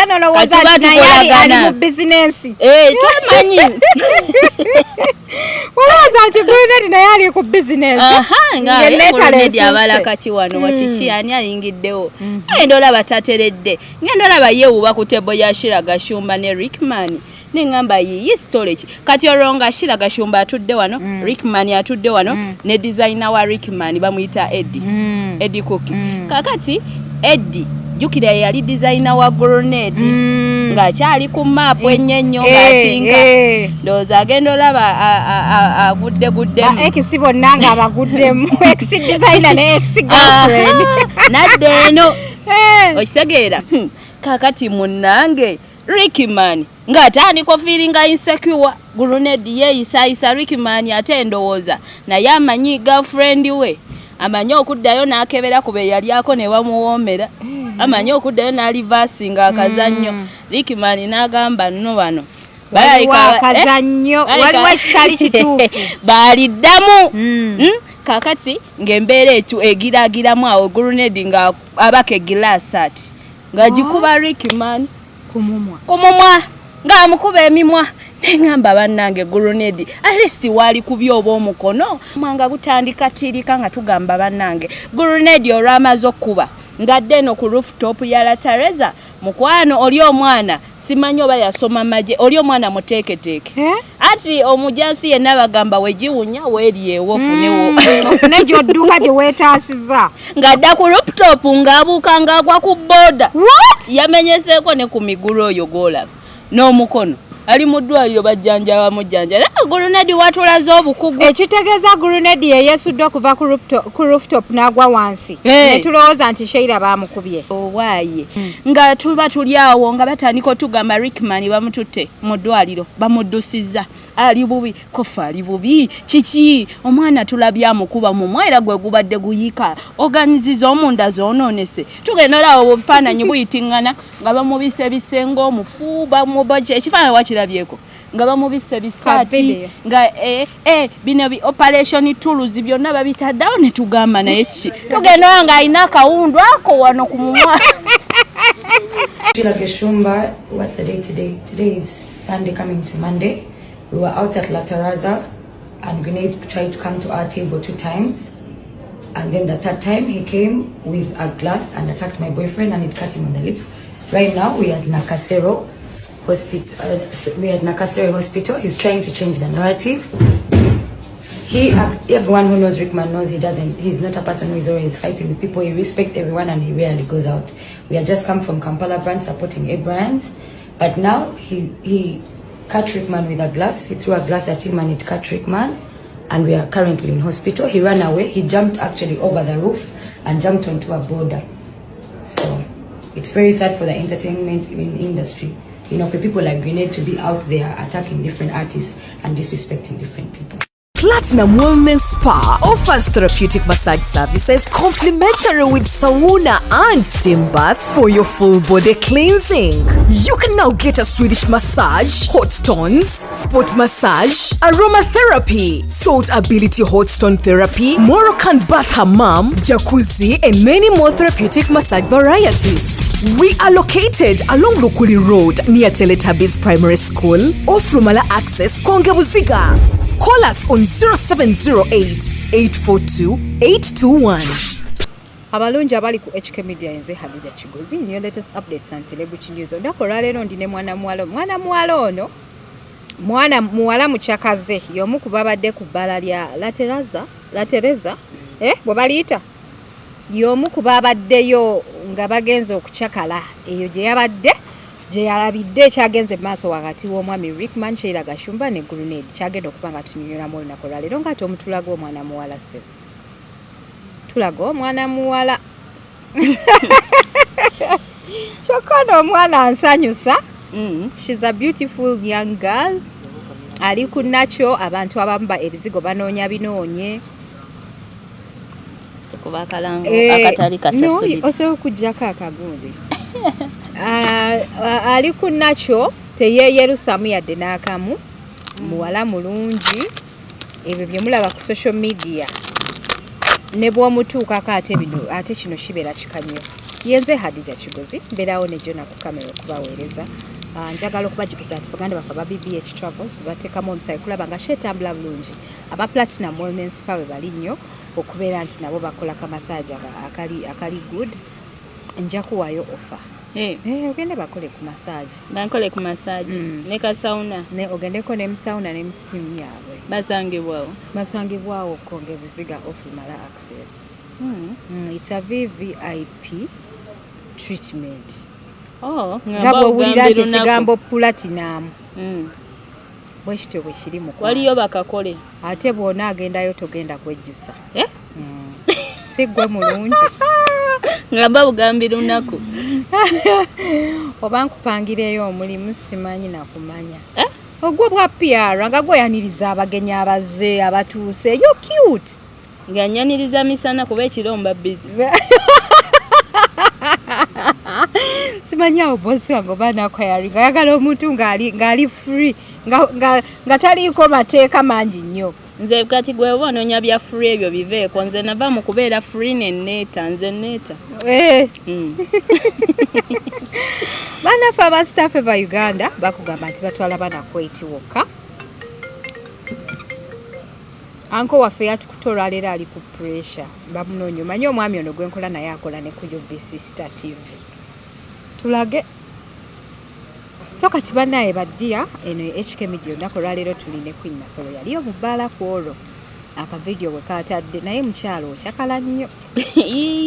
channel olowoza ali mu business twamanyi olowoza nti Grunade naye ali ku business nga Grunade abalaka kiwano wakiki ani ayingiddewo ngenda olaba tateredde ngenda olaba yeewuba ku tebo ya Shira Gashumba ne Rickman nengamba yiyi storage kati olonga Shira Gashumba atudde wano Rickman atudde wano ne designer wa Rickman bamuyita Eddie Cookie kakati Eddie jukira yali designer wa Grunade nga kyali ku map enyenyo ngatinga ndoza agenda olaba agudde ex bonnanga abaguddemu ex designer ne ex girlfriend nadde eno okitegeera kakati munnange Rickman ng'atandika feelinga insecure Grunade yeeyisayisa Rickman ate ndowooza naye amanyi girlfriend we amanyi okuddayo n'akebera ku be yalyako ne bamuwoomera amanyi okuddayo n'alivasinga akazannyo Rickman n'agamba nno bano akazannyo waliwo ekitali kituufu baaliddamu kakati ng'embeera egiragiramu awo Grunade nga abaka egiraasi ati ng'agikuba Rickman kumumwa ng'amukuba emimwa nengamba bannange Grunade at least wali kubya oba omukono mwanga gutandika tirika nga tugamba bannange Grunade olwamaze okuba ngadde eno ku rooftop ya Latareza mukwano oli omwana simanyi oba yasoma maje oli omwana muteeketeeke ati omujansi yenna bagamba wegiwunya weeryewo funewo nejo odduka gye weetaasiza ngadda ku rooftop ng'abuuka ng'agwa ku booda yamenyeseeko ne ku migulu oyo goolaba n'omukono ali mu ddwaliro bajjanjaba mujjanjala Grunade watulaze obukugu ekitegeeza Grunade yeesudde okuva ku rooftop n'agwa wansi ne tulowooza nti Sheila baamukubye owaaye nga tuba tuli awo nga batandika otugamba Rickman bamututte mu ddwaliro bamuddusizza ali bubi kofa ali bubi kiki omwana tulabye amukuba mu mwera gwe gubadde guyika organiziza omunda zoononese tugenda lawo obufaananyi buyitingana nga bamubise bisengo omufu bamubaje ekifaananyi wakirabyeko nga bamubise bisaati nga bino bi operation tools byonna babitaddawo ne tugamba naye ki tugenda nga alina akawundu ako wano ku mumwa Shira Gashumba, what's the day today? Today is Sunday coming to Monday. We were out at Lataraza and Grunade tried to come to our table 2 times. And then the 3rd time he came with a glass and attacked my boyfriend and it cut him on the lips. Right now we are at Nakasero Hospital. He's trying to change the narrative. Everyone who knows Rickman knows he's not a person who is always fighting with people. He respects everyone and he rarely goes out. We had just come from Kampala branch supporting A brands, but now he cut Rickman with a glass. He threw a glass at him and it cut Rickman, and we are currently in hospital. He ran away. He jumped actually over the roof and jumped onto a border. So it's very sad for the entertainment industry, you know, for people like Grunade to be out there attacking different artists and disrespecting different people. Platinum Wellness Spa offers therapeutic massage services complimentary with sauna and steam bath for your full body cleansing. You can now get a Swedish massage, hot stones, sport massage, aromatherapy, salt ability hot stone therapy, Moroccan bath hammam, jacuzzi, and many more therapeutic massage varieties. We are located along Lukuli Road near Teletubbies Primary School, off Rumala Access, Kongebuziga. Call us on 0708-842-821. Abalungi abali ku HK Media nze Hadija Kigozi niyo latest updates and celebrity news. Ndakola lero ndine mwana muwala ono mwana muwala mukyakaze y'omu ku babadde ku bbala lya Latereza bwe baliyita y'omu ku babaddeyo nga bagenze okukyakala eyo gye yabadde gye yalabidde ekyagenze maaso wakati w'omwami Rickman, Shira Gashumba ne Grunade kyagenda okuba nga tunyonyola mu lunaku lwa leero nga tomutulaga omwana muwala se tulaga omwana muwala kyokka n'omwana ansanyusa. She's a beautiful young girl. Ali ku nakyo abantu abamu ebizigo banoonya binoonye kuba kalango akatali kasasulira osobola okuggyako akagundi ali ku nakyo teyeeyerusamu yadde n'akamu muwala mulungi ebyo bye mulaba ku social media ne bw'omutuukako ate kino kibeera kikanyo yenze Hadija Kigozi mbeerawo ne Jona ku kamera okubaweereza. Njagala okubajjukiza nti baganda baffe aba BBH Travels bateekamu omusayi kulaba nga shetambula bulungi aba Platinum Wellness Spa bwe bali nnyo okubeera nti nabo bakola kamasaaji akali good. Nja kuwaayo offer. Ogende bakole ku masaaji. Bankole ku masaaji. Ne ka sauna. Ne ogendeko ne sauna ne steam yaabwe. Basangibwawo konge buziga ofumala access. It's a VVIP treatment. Ngabo owulira nti ekigambo platinum. Bwekityo bwe kiri mu waliyo bakakole. Ate bw'ona agendayo togenda kwejjusa. Si ggwe mulungi. Ngamba bugambi lunaku. Oba nkupangireyo omulimu simanyi nakumanya. Ogwo bwa PR nga gweyaniriza abagenyi abaze abatuuse. You cute. Nganyaniriza misana kuba ekiromba busy. Simanya obosi wange bana kwa yaringa yagala omuntu ngali free nga taliiko mateeka mangi nnyo. Nze kati gwe bononya bya free ebyo biveeko nze nava mu kubeera free nze neta. Bana fa ba staff ba Uganda bakugamba nti batwala bana kweti wokka. Anko waffe yatukutola leero ali ku pressure bamunonyo manyi omwami ono gwenkola naye akola ne ku UBC Star TV. Tulage soka tibanaye baddia eno HK Media nakola leero tuline Queen Masolo yaliyo Mubbala kwolo aka video we katadde naye mukyalo okyakala nnyo.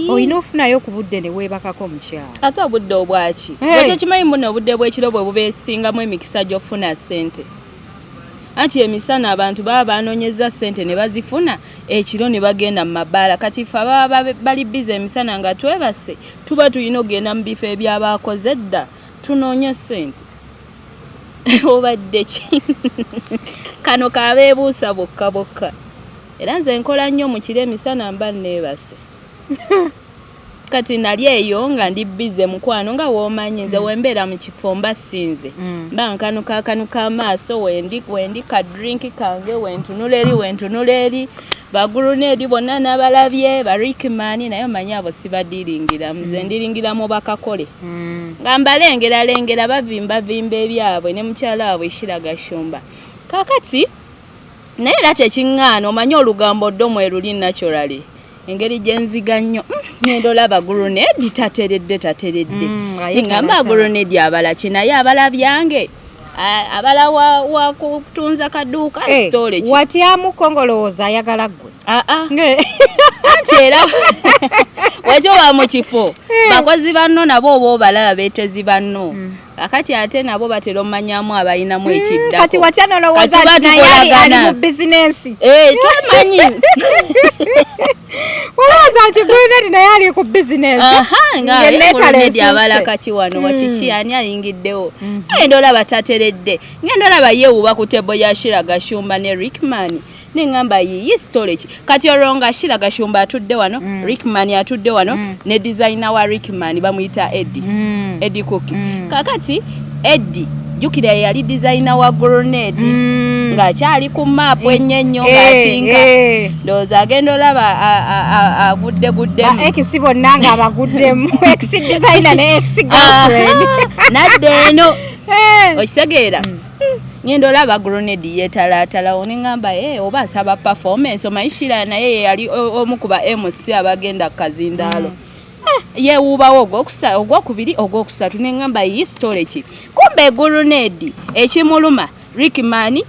Oyina ofunayo ku budde ne weebakako mukyalo. Ate obudde obwaki? Ekyo kimanyi muno obudde bw'ekiro bwe bubeesingamu emikisa gy'ofuna ssente. Anti emisana abantu baba banoonyeza ssente ne bazifuna ekiro ne bagenda mu mabaala kati ffe baba bali bize emisana nga twebase tuba tulina ogenda mu bifo ebyabakoze dda tunoonye ssente. Obadde ki? Kano kabeebuusa bokka. Era nze nkola nnyo mu kiro emisana mba neebase. Kati nali eyo nga ndi bize mukwano nga woomanyi nze wembeera mu kifo mba sinze. Mba nkanuka amaaso wendi ka drink kange wentunula eri ba Grunade bonna n'abalabye ba Rickman naye manyi abo sibadiringira nze ndiringira mu bakakole. Nga mbalengera bavimba ebyabwe ne mukyala waabwe Shiragashumba. Kakati naye era kyekiŋŋaana omanyi olugambo ddomu eruli naturally. Engeri gyenziga nnyo ngendola ba Grunade tateredde. Ngamba Grunade abala kinaye abala byange. Abala wa kutunza kaduuka storage. Watyamu kongolooza ayagala ggwe. Era wajowa mu kifo bakozi banno nabo obo balaba beetezi banno. Akati ate nabo batera omanyamu abayinamu ekiddako. Kati watya nolowooza naye ali mu business. Twamanyi. Walowooza nti Grunade naye ali ku business. Nga Grunade abala kaki wano wakiki ani ayingiddewo. Ndola batateredde. Ndola bayeewuba ku tebo ya Shiragashumba ne Rickman. Nengamba yiyi storage kati oronga Shiragashumba atudde wano Rickman atudde wano ne designer wa Rickman bamuyita Eddie Cookie. Kakati Eddie jukira yali designer wa Grunade nga kyali ku map ennyo ngatinga ndoza agenda olaba agudde ex bonnanga abaguddemu ex designer ne ex girlfriend nadde eno okitegeera ngendo laba Grunade yetalatala onengamba oba asaba performance omayishira naye yali omukuba MC abagenda kazindaalo yeewubawo ogwokubiri ogwokusatu nengamba yi storage kumbe Grunade ekimuluma Rickman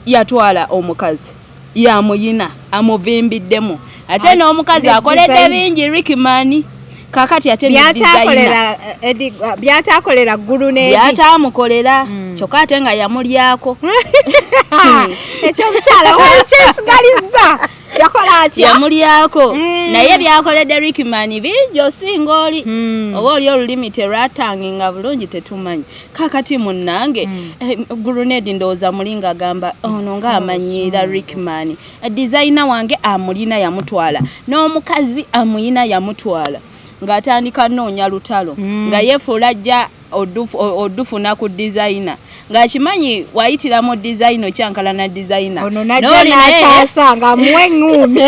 yatwala omukazi yamuyina amuvimbiddemu ate n'omukazi akoledde bingi Rickman kakati ate byatakolera Grunade byatamukolera kyokka ate nga yamulyako ekyo mukyala wakisigaliza yakola atya yamulyako naye byakoledde Rickman bingi osinga oli oba oli olulimi terwatanginga bulungi tetumanyi kakati munnange Grunade ndowooza mulinga agamba ono nga amanyiira Rickman designer wange amulina yamutwala n'omukazi amuyina yamutwala ng'atandika noonya Lutalo nga yeefuula ajja odufuna ku designer ng'akimanyi wayitira mu designer okyankala na designer ono najja n'akyasa nga muwe ng'umi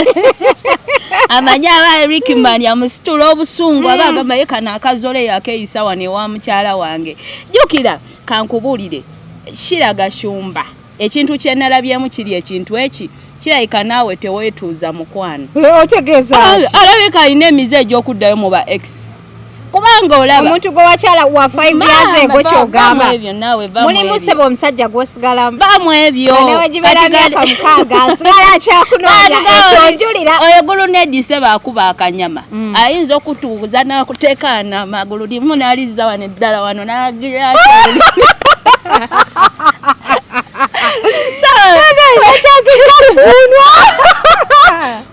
amanya aba Rickman yamusitula obusungu abagamba ye kana akazole yakeeyisa wane wa mukyala wange jukira kankubulire shiraga shumba ekintu kye nalabyemu kiri ekintu eki kirayika naawe teweetuuza mukwano otegeeza alabika alina emize egy'okuddayo mu ba ex kubanga olaba omuntu gwe wakyala wa 5 years ago kyogamba mulimu sebo omusajja gwosigalamu bamu ebyo newe gibeera myaka mukaaga nsigala akyakunoonya ekyonjulira oyo Grunade sebo akuba akanyama ayinza okutuuza n'akuteekaana amagulu limu n'alizza wano eddala wano n'agira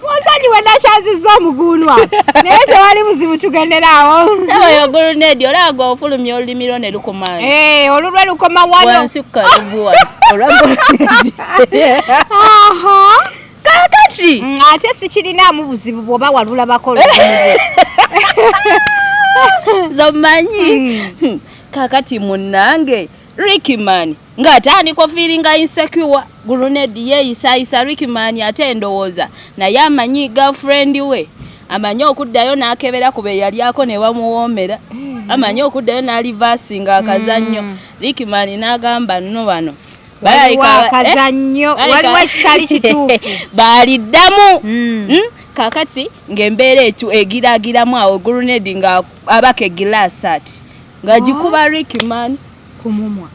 Mwansanyi wena chazizo mugunwa. Nete wali buzibu tugenderaawo. Oyo Grunade olaga ofulumya olulimi ne lukoma. Olulwe lukoma wano. Wansuka lubuwa. Olwa Aha. Kakati. Ate sikirinaamu buzibu bwoba walula bakolo. Zomanyi. Kakati munnange Rickman ng'atandika feelinga insecure. Grunade yeeyisa Rickman ate endowooza naye amanyi girlfriend we amanyi okuddayo n'akebera ku be yalyako ne bamuwoomera amanyi okuddayo n'alivasinga akazannyo Rickman n'agamba nno bano akazannyo waliwo ekitali kituufu baaliddamu kakati ng'embeera egiragiramu awo Grunade nga abaka egiraasi ati ng'agikuba Rickman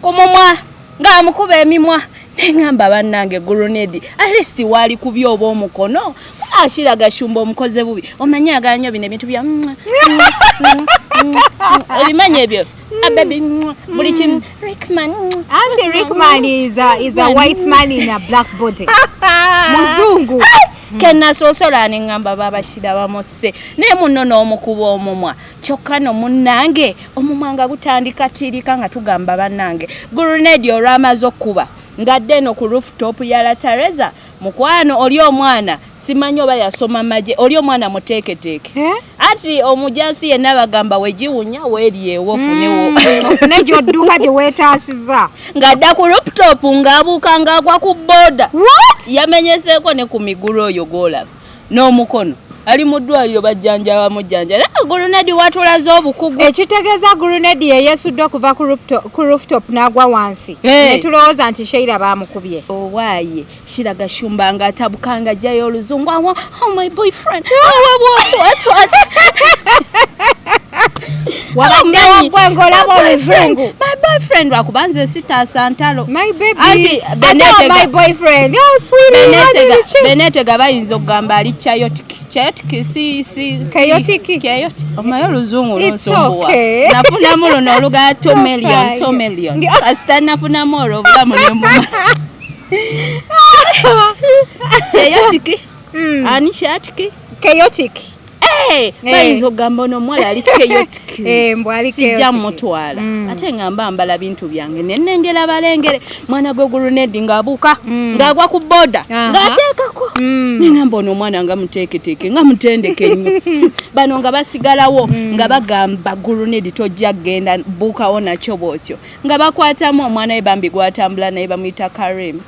kumumwa ng'amukuba emimwa nengamba bannange Grunade Aleese wali kubya oba omukono ashiraga shumba omukoze bubi omanyi aganyo bino ebintu bya ebimanye ebyo baby buli kimu Rickman anti Rickman is a white man in a black body muzungu kena sosola nengamba babashira bamose ne munno n'omukuba omumwa kyokka no munnange omumwanga gutandika tirika nga tugamba bannange Grunade olwamaze okuba ngadde no ku rooftop ya la Teresa mukwano oli omwana simanyo oba yasoma maje oli omwana muteeketeeke ati omujansi yenna bagamba wegiwunya weeryewo funewo nejo dduka gye weetaasiza ngadda ku rooftop ng'abuuka ng'agwa ku booda yamenyeseeko ne ku migulu oyo gw'olaba n'omukono ali mu ddwaliro bajjanjaba mujjanjala Grunade watulaze obukugu ekitegeeza Grunade yeyeesudde okuva ku rooftop n'agwa wansi ne tulowooza nti Sheila baamukubye owaaye Shiraga Shumba nga atabukanga ajjayo oluzungu oh my boyfriend what wabaddewo oluzungu my boyfriend wakubanze sitaasa ntalo my baby ati my boyfriend oh sweetie benetega bayinza okugamba ali chaotic omayo oluzungu lonsumbuwa nafunamu luno oluga tomelion kasita nafunamu olwo obulamu nembuma chaotic ani chaotic bayinza okugamba ono omuwala ali chaotic sijja mutwala ate ngamba mbala bintu byange nenengera balengere mwana gwe Grunade ng'abuuka ng'agwa ku booda ng'ateekako nengamba ono omwana nga muteeketeeke nga mutendeke nnyo bano nga basigalawo nga bagamba Grunade tojja kgenda buukawo nakyo bwotyo nga bakwatamu omwana we bambi gwatambula naye bamuyita Karim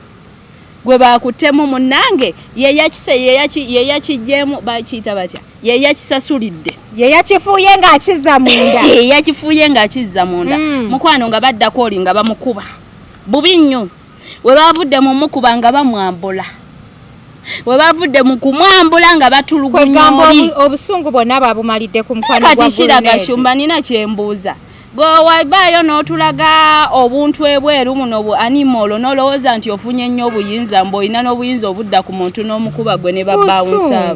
gwe baakutemu munnange yeyakijjeemu bakiyita batya yeyakisasulidde yeyakifuuye ng'akizza munda mukwano nga baddako oli nga bamukuba bubi nnyo we baavudde mu mukuba nga bamwambula we bavudde mu kumwambula nga batulugunya oli obusungu bonna babumalidde ku mukwano gwa kati Shiraga Shumba nina kyembuuza gwewabayo n'otulaga obuntu ebweru muno bu animal n'olowooza nti ofunye nnyo obuyinza mb'olina n'obuyinza obudda ku muntu n'omukuba gwe ne babawunsa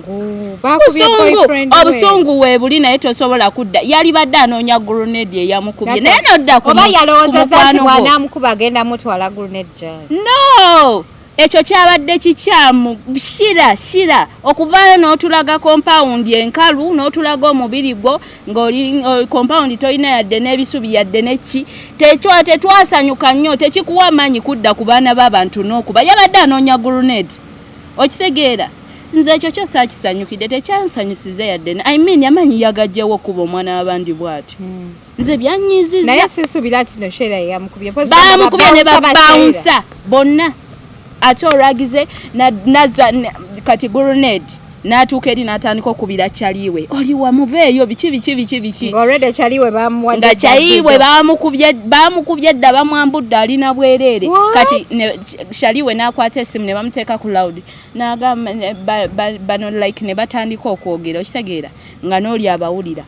obusungu weebuli naye tosobola kudda yali badde anoonya Grunade eyamukubye naye n'odda ku oba yalowoozezza nti bw'anaamukuba agenda mutwala Grunade gyali no ekyo kyabadde kikyamu shira okuvaayo n'otulaga compound enkalu n'otulaga omubiri gwo ng'oli compound toyina yadde n'ebisubi yadde neki tetwasanyuka nnyo tekikuwa amaanyi kudda ku baana b'abantu n'okuba yabadde anoonya Grunade okitegeera nze ekyo kyo saakisanyukidde tekyansanyusiza yadde amanyi yagajjewo okuba omwana w'abandi bw'ati nze byanyiizizza naye sisuubira nti no Sheila yamukubye baamukubye ne babawunsa bonna ate olwagize kati Grunade n'atuuka eri n'atandika okubira kyaliwe oli wamuveeyo biki ng'olwedde kyaliwe bamuwadde nga kyayiwe baamukubye dda bamwambudde alina bwereere kati kyaliwe n'akwata essimu ne bamuteeka ku loud n'agamba bano like ne batandika okwogera okitegeera nga n'oli abawulira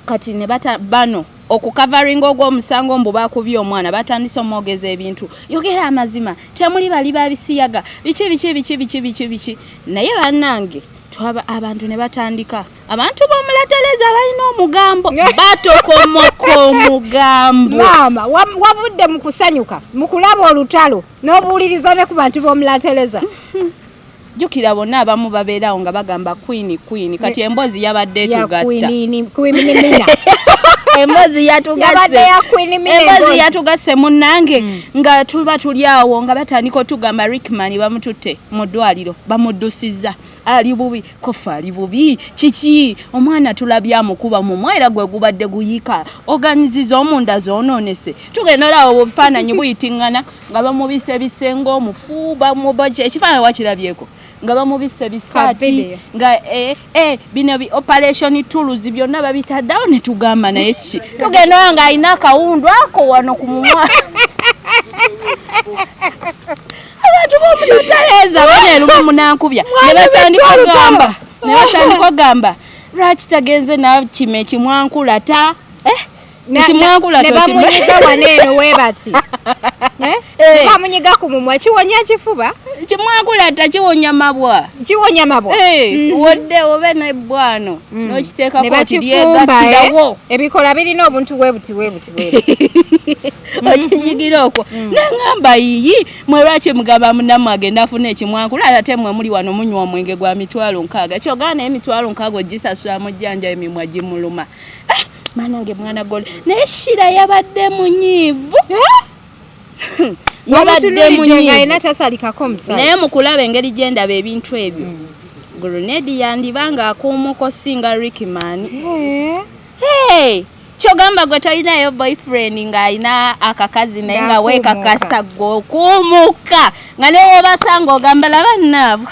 kati ne bano okukavaringa ogw'omusango mbu bakubye omwana batandise omwogeza ebintu yogera amazima temuli bali babisiyaga biki naye bannange abantu ne batandika abantu b'omulatereza balina omugambo batokomoka omugambo maama wavudde mu kusanyuka mu kulaba olutalo n'obuwuliriza ne ku bantu b'omulatereza jukira bonna abamu babeerawo nga bagamba queen kati embozi yabadde etugatta embozi yatugase munnange nga tuba tuli awo nga batandika otugamba Rickman bamututte mu ddwaliro bamuddusiza ali bubi kofa ali bubi kiki omwana tulabye amukuba mu mwera gwe gubadde guyika oganiziza omunda zoononese tugenda lawo obufaananyi buyitingana nga bamubise bisengo omufu bamubaje ekifaananyi wakirabyeko nga bamubise bisaati nga bino operation tools byonna babitaddawo ne tugamba naye ki tugenda nga alina akawundu ako wano ku mumwa abantu b'omulutaleza baneerumu munankubya ne batandika ogamba lwaki tagenze nakime ekimwankulata ekimwankulata nebamunyiga waneeno webati bamunyiga ku mumwa kiwonya kifuba kimwankulata kiwonya mabwa wodde obe nebbwano n'okiteekako kiryegattirawo ebikola birina obuntu bwebuti okinyigira okwo naŋŋamba yiyi mwe lwaki mugamba munnammwe agenda afuna ekimwankulata ate mwe muli wano munywa omwenge gwa 60,000 kyogana emitwalo 60 gisasula mu jjanja emimwa gimuluma manange mwana gole naye shira yabadde munyiivu yabadde munyiivu naye mukulaba engeri gyendaba ebintu ebyo Grunade yandibanga akuumuko singa Rickman kyogamba gwe tolinayo boyfriend ng'alina akakazi naye nga weekakasa gwe okuumuka nga ne wobasanga ogamba laba nnaabwe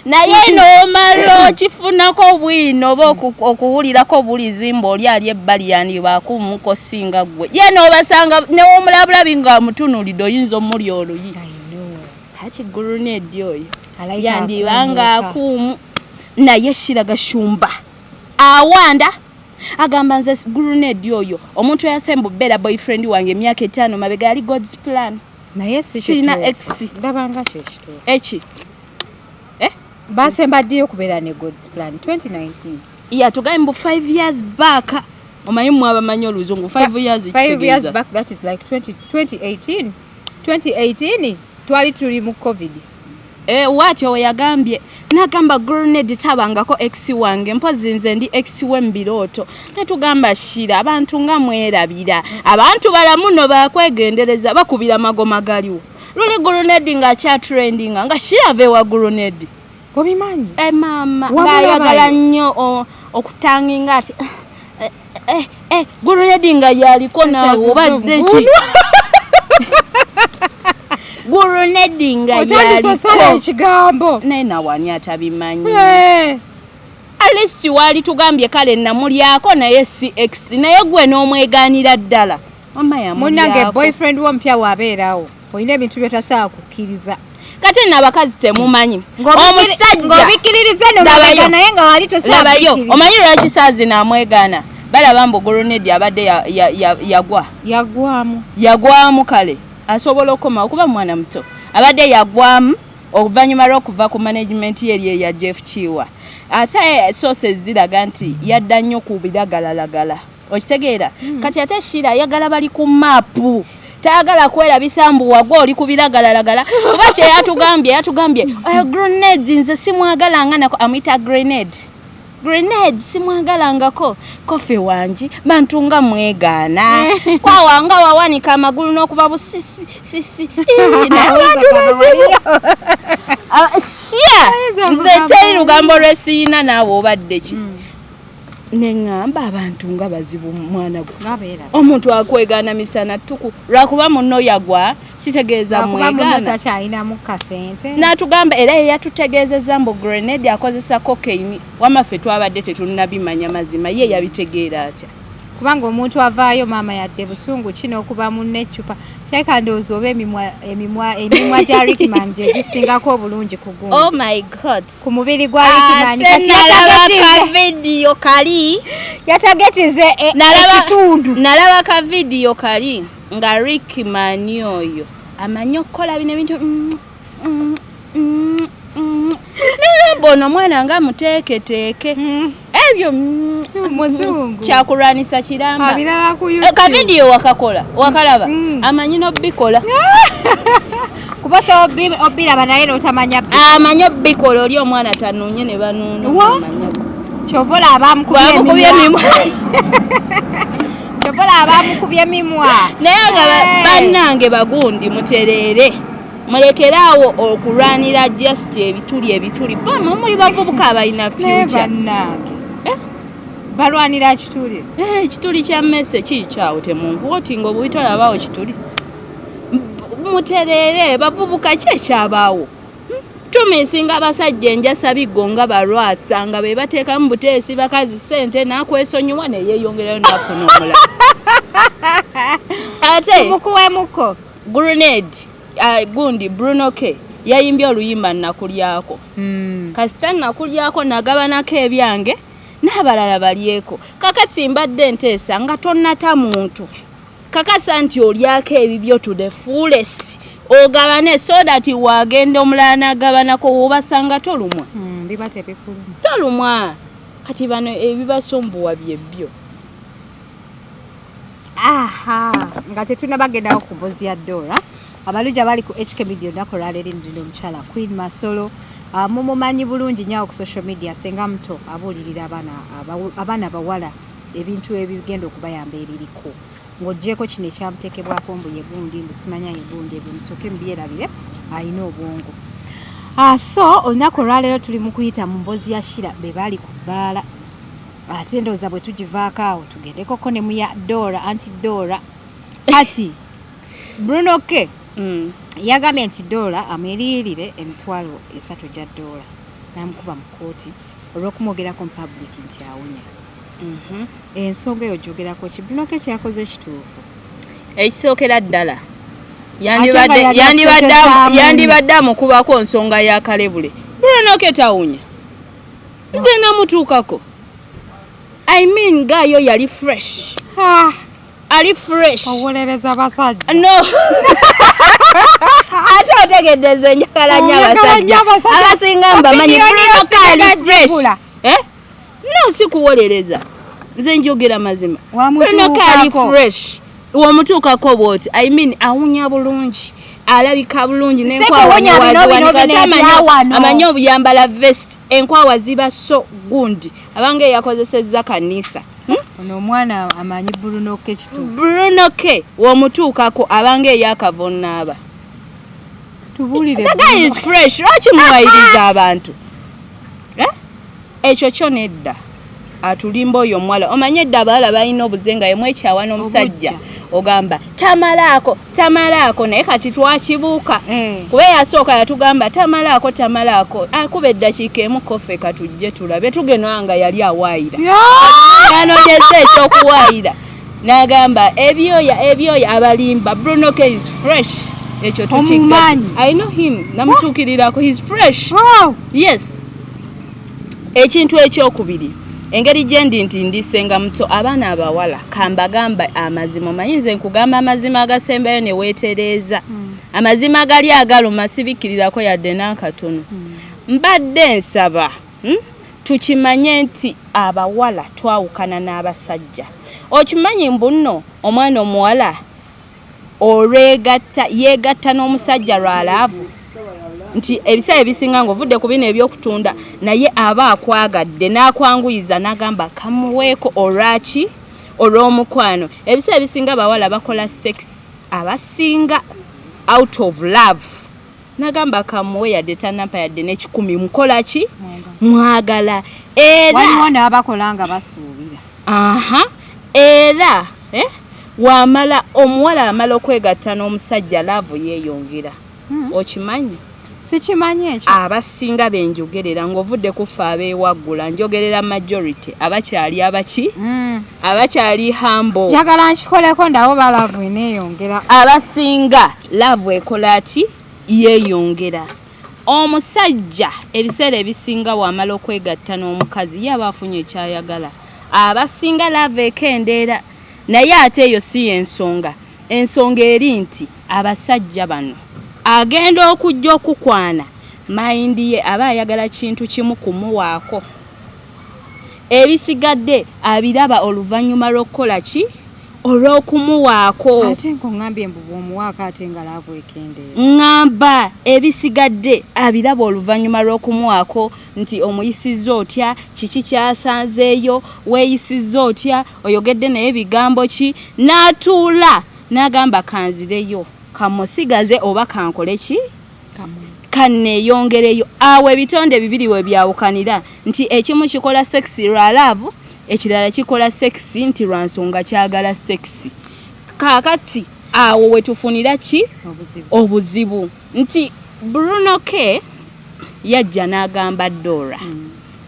naye n'omala okifunako bwino oba okuwulirako obulizi mbu oli ali ebbali yandibaakumuko singa gwe ye n'obasanga newomulabulabi nga mutunulidde oyinza omuli oluyi kati Grunade oyo yandibanga akuumu naye shira gashumba awanda agamba nze Grunade oyo omuntu yasemba bera boyfriend wange emyaka 5 mabega ali God's plan naye sina ex ndabanga kyekito eki basemba ddiyo okubeera ne God's plan 2019 tugambe 5 years back omanyi mwe abamanyi oluzungu 5 years back that is like 2018 twali tuli mu covid watyo weyagambye nagamba Grunade tabangako ex wange mpozi nze ndi ex wembirooto netugamba shira abantu nga mwerabira abantu balamu no bakwegendereza bakubira magoma galiwo luli Grunade nga kya trending nga shira vewa Grunade obimanyi mama bayagala nnyo okutanginga ati Grunade nga yaliko nawe obadde ki Grunade nga yaliko ekigambo naye nawani atabimanyi Aleese wali tugambye kale namulyako naye si ex naye gwe n'omwegaanira ddala munnange boyfriend wompya waabeerawo olina ebintu by'otasobola kukkiriza kati n'abakazi temumanyi omusajja ng'obikkiririze nomwegana naye nga wali tosobola kukkiriza omanyi lwaki saazi n'amwegaana balaba mbu Grunade abadde yagwamu kale asobola okoma okuba mwana muto abadde yagwamu oluvannyuma lw'okuva ku management yeri eya Jeff Chiwa ate sources ziraga nti yadda nnyo ku biragalalagala okitegeera kati ate Shira ayagala bali ku maapu taagala kwerabisa mbu wagwa oli ku biragalalagala kuba kye yatugambye Grunade nze simwagalanga amuyita Grunade simwagalangako kofe wanji bantu nga mwegaana kwawanga wawanika amagulu n'okuba busisi nze teri lugambo lwesiyina naawe obadde ki neŋŋamba abantu nga bazibu mwana gwe ngabeera omuntu akwegana misana tuku lwakuba munno yagwa kitegeeza mwegana takyalinamu kafente n'atugamba era ye yatutegeezezza mbu Grunade akozesa cocaine wamaffe twabadde tetunnabimanya mazima ye yabitegeera atya kubanga omuntu avaayo maama yadde busungu kino okuba munne eccupa kyeka ndowooza oba emimwa gya Rickman gye gisingako obulungi ku gundi oh my god ku mubiri gwa Rickman nalaba video kali yatagetize ekitundu nalaba ka video kali nga Rickman oyo amanyi okukola bino ebintu bono mwana nga muteeketeeke ebyo muzungu kyakulwanisa kiramba abiraba ku YouTube ka video wakakola wakalaba amanyi nobikola kubasa obiraba naye notamanya amanyi obikola oli omwana tanunye ne banuuna kyovola abamukubye mimwa kyovola abamukubye mimwa naye nga bannange bagundi mutereere mulekeraawo okulwanira just ebituli bamwe muli bavubuka abalina future bannange balwanira kituli ekituli kya mmese kikyawo temunkoti ng'obwitolabaawo kituli mutereere bavubuka kyekyabaawo tumisinga abasajja enjasa biggo nga balwasa nga be bateekamu buteesi bakazi ssente n'akwesonyiwa ne yeeyongerayo n'afuna omulala ate mukuwemuko Grunade gundi Bwinoku yayimbye oluyimba nakulyako kasita nakulyako nagabanako ebyange n'abalala balyeko kakati mbadde nteesa nga tonnata muntu kakasa nti olyako ebibyo to the fullest ogabane so that wagenda omulala n'agabanako wobasanga tolumwa biba tebikuluma tolumwa kati bano ebibasombuwa byebyo nga tetunabagendawo ku mbuzi ya Dora abalungi abali ku HK Media olunaku olwaleero ndina omukyala Queen Masolo mumumanyi bulungi nnyo ku social media senga muto abuulirira abaana bawala ebintu ebigenda okubayamba eririko ng'oggyeko kino ekyamuteekebwako mbu yegundi mbusimanya yegundi ebyo musooke mubyerabire ayina obwongo so olunaku olwaleero tuli mu kuyita mu mboozi ya Shira be baali ku bbaala ate ndowooza bwe tugivaako awo tugendekoko ne mu ya Dora anti Dora ati Bwinoku yagambye nti Dora amweliyirire emitwalo 3 gya Dora n'amukuba mu kooti olw'okumwogerako mu public nti awunya ensonga eyo gyogerako ki Bwinoku kyakoze kituufu ekisookera ddala yandibadde amukubako nsonga ya kalebule Bwinoku tawunya nze namutuukako I mean gayo yali fresh ali fresh owolereza basajja no ate otegedde njagala nnyo abasajja abasinga mbamanyi Bwinoku ali fresh no sikuwolereza nze njogera mazima Bwinoku ali fresh womutuukako bwoti I mean awunya bulungi alabika bulungi amanyi obuyambala vest enkwawa ziba so gundi abange yakozesezza kanisa ono omwana amanyi Bwinoku ekituufu Bwinoku womutuukako abange eyakavonaaba tubulire the guy is fresh lwaki muwayiriza abantu ekyo kyo nedda atulimba oyo omuwala omanye edda abalala balina obuzenga yemu ekyawa n'omusajja ogamba tamalaako naye kati twakibuuka kuba yasooka yatugamba tamalaako akuba eddakiika emu kofe katujje tulabe tugenwa nga yali awaayira yanonyeza ekyokuwaayira n'agamba ebyoya abalimba Bwinoku is fresh ekyo tukimanyi I know him namutuukirirako he's fresh yes ekintu ekyokubiri engeri gyendi nti ndisenga muto abaana abawala kambagamba amazima omanyi nze nkugamba amazima agasembayo ne weetereeza amazima agali agaluma sibikirirako yadde n'akatono mbadde nsaba tukimanye nti abawala twawukana n'abasajja okimanyi mbu nno omwana omuwala yeegatta n'omusajja lwalaavu nti ebiseera ebisinga ng'ovudde ku bino ebyokutunda naye aba akwagadde n'akwanguyiza n'agamba kamuweeko olwaki olw'omukwano ebiseera ebisinga abawala bakola sex abasinga out of love n'agamba kamuwe yadde tanampa yadde n'ekikumi mukola ki mwagala era waliwo n'abakola nga basuubira Era wamala omuwala amala okwegatta n'omusajja laavu yeeyongera. Okimanyi? Sikimanyi ekyo. Abasinga benjogerera ng'ovudde kufa abeewaggula njogerera majority abakyali abaki? Abakyali humble. Njagala nkikoleko ndawo ba laavu eneeyongera. Abasinga laavu ekola ati? Yeeyongera. Omusajja ebiseera ebisinga wamala okwegatta n'omukazi yaba afunye ekyayagala. Abasinga laavu ekendeera. Naye ate eyo si ensonga. Ensonga eri nti abasajja bano agenda okujja okukwana mayindi ye aba ayagala kintu kimu kumuwaako. Ebisigadde abiraba oluvannyuma lw'okukola ki? Olw'okumuwaako. Ate nkongambye mbu omuwaako ate nga laavu ekendeera. Ngamba ebisigadde abiraba oluvannyuma lw'okumuwaako nti omuyisizza otya, kiki kyasanzeeyo, weeyisizza otya, oyogedde naye bigambo ki, n'atuula n'agamba kanzireyo kamusigaze oba kankole ki? Kanneeyongereyo. Awo ebitonde bibiri we byawukanira nti ekimu kikola sexy lwa laavu, ekirala kikola sexy nti lwa nsonga kyagala sexy. Kaakati awo we tufunira ki? Obuzibu. Nti Bwinoku yajja n'agamba Dora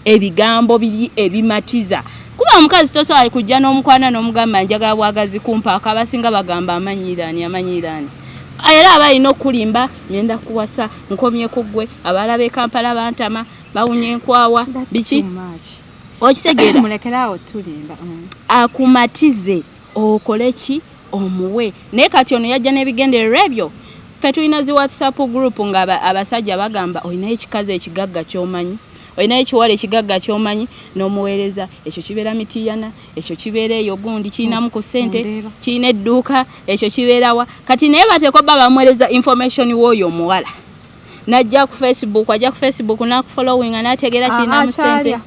ebigambo biri ebimatiza. Kuba omukazi tosobola kujja n'omukwana n'omugamba njagala bwagazi kumpaaka abasinga bagamba amanyiraani. Era abalina okulimba ngenda kuwasa nkomye ku ggwe abala b'e Kampala bantama bawunye enkwawa biki okitegeera mulekerawo tulimba akumatize okole ki omuwe. Naye kati ono yajja n'ebigendererwa ebyo. Ffe tulina zi WhatsApp group nga abasajja bagamba olinayo ekikazi ekigagga ky'omanyi, olinayo ekiwala ekigagga ky'omanyi n'omuweereza. Ekyo kibeera mitiyana, ekyo kibeera eyo gundi kiinamu ku ssente, kiina edduuka, ekyo kibeerawa. Kati naye bateekwa bba bamuweereza information w'oyo omuwala. Najja ku Facebook, ajja ku Facebook n'akufollowinga n'ategeera kiinamu ssente.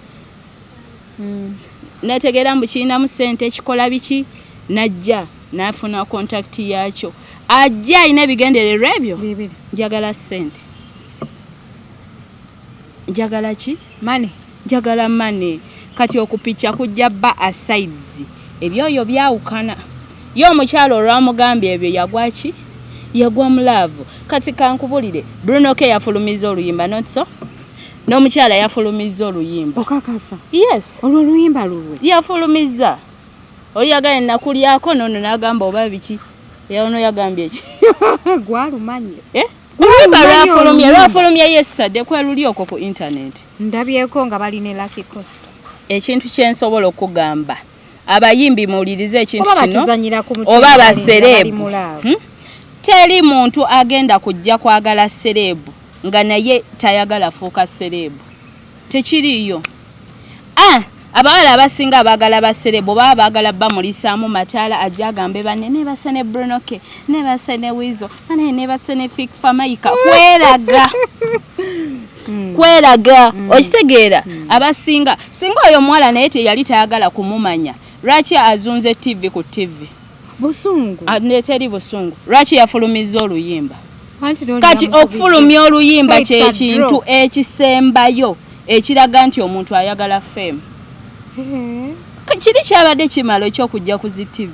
N'ategeera mbu kiinamu ssente kikola biki, najja n'afuna contact yaakyo. Ajja alina ebigendererwa ebyo. Njagala ssente. Njagala ki? Money. Njagala money. Kati okupicca kujja bba asides. Ebyoyo byawukana. Yo omukyalo olwamugambye ebyo yagwa ki? Yagwa mu laavu. Kati kankubulire Bwinoku yafulumiza oluyimba not so? N'omukyala yafulumiza oluyimba. Okakasa? Yes. Olwo oluyimba lulwe? Yafulumiza. Oli yagala nakulyako nono n'agamba oba biki? Yaono yagambye eki? Gwalumanye. Oluyimba lwafulumye yesterday kweluli okwo ku internet. Ndabyeko nga bali ne Lucky Coast. Ekintu kyensobola okugamba. Abayimbi muwulirize ekintu kino. Oba baserebu. Teri muntu agenda kujja kwagala serebu nga naye tayagala fuuka serebu. Tekiriyo. Abawala abasinga abagala baserebo baba bagala bamulisaamu mataala ajja agambe banne ne basene Bwinoku ne basene Wizo ne basene Fik Famaika kweraga okitegeera abasinga singa oyo mwala naye teyali tayagala kumumanya lwaki azunze TV ku TV busungu teri busungu lwaki yafulumiza oluyimba kati okufulumya oluyimba kyekintu ekisembayo ekiraga nti omuntu ayagala fame. Kiri kyabadde kimalo ekyokujja ku zi TV.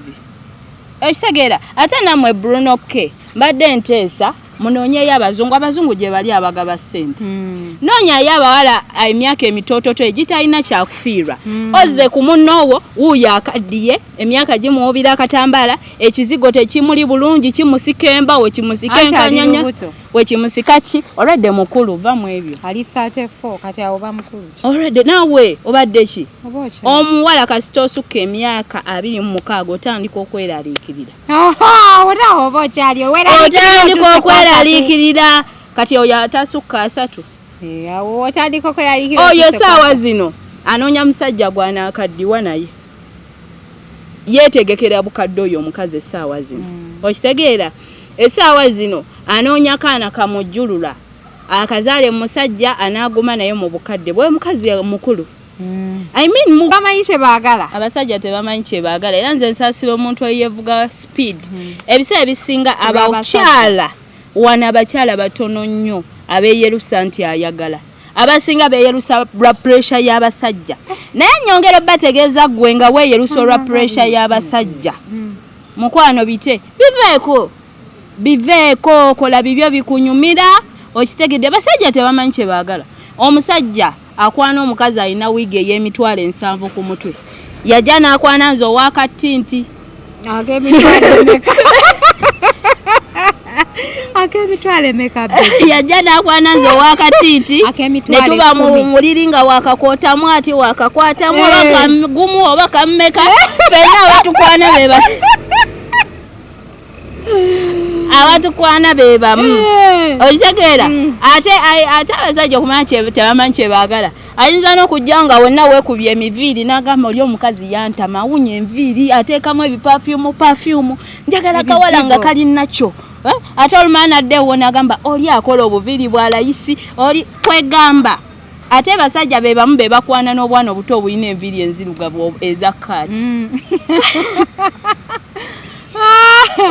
Ekitegeera ate namwe Bwinoku mbadde nteesa munoonyeyo abazungu gye bali abagaba ssente. Noonyayo abawala emyaka emitoototo egitalina kyakufiirwa. Ozze ku munnoowo wuuyo akaddiye emyaka gimuwubira akatambaala ekizigo tekimuli bulungi kimusika emba wekimusika enkanyanya wekimusika ki olwedde mukulu va mu ebyo. Ali 34 kati awo ba mukulu. Olwedde naawe obadde ki? Omuwala kasita osukka emyaka 26 otandika okweraliikirira. Otawo obokyali otandika okweraliikirira kati oyo atasukka 3. Awo otandika okweraliikirira. Oyo saawa zino anoonya musajja gw'anaakaddiwa naye. Yeetegekera bukadde oyo omukazi essaawa zino. Okitegeera essaawa zino anoonya kaana kamujjulula akazaale musajja anaaguma naye mu bukadde bwe mukazi mukulu. I mean bamanyi kye baagala. Abasajja tebamanyi kye baagala era nze nsaasira omuntu eyevuga speed. Ebiseera ebisinga abakyala wana abakyala batono nnyo abeeyerusa nti ayagala. abasinga beyerusa blood pressure y'abasajja naye nyongera bategeeza gwe nga weeyerusa olwa pressure y'abasajja mukwano bite biveeko kola bibyo bikunyumira okitegedde basajja tebamanyi kye baagala omusajja akwana omukazi alina wiigi ey'emitwalo 7 ku mutwe yajja n'akwana nze owakatinti ak'emitwalo emeka yajja n'akwana nze owakatinti ne tuba mu muliri nga wakakootamu ati wakakwatamu oba gumu oba kammeka fenna abatukwana beba abatukwana bebamu okitegeera ate abasajja okumanya tebamanyi kye baagala ayinza n'okujja nga wonna weekubye emiviiri n'agamba oli omukazi yantama awunya enviiri ateekamu ebipafyumu njagala kawala nga kalinakyo ate olumaana addeewo n'agamba oli akola obuviiri bwalayisi oli kwegamba ate basajja bebamu bebakwana n'obwana obuto obulina enviiri enzirugavu eza kaati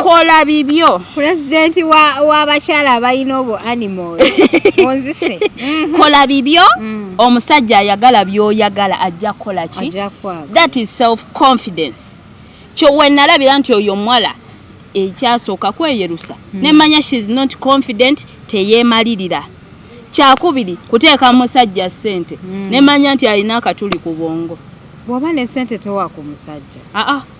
kola bibyo president w'abakyala abalina obwo animal onzise kola bibyo omusajja ayagala byoyagala ajja kola ki that is self confidence kyo wenalabira nti oyo mwala ekyasooka kweyerusa nemanya she is not confident teyeemalirira kyakubiri kuteeka musajja ssente nemanya nti alina akatuli ku bwongo bw'oba ne ssente towa ku musajja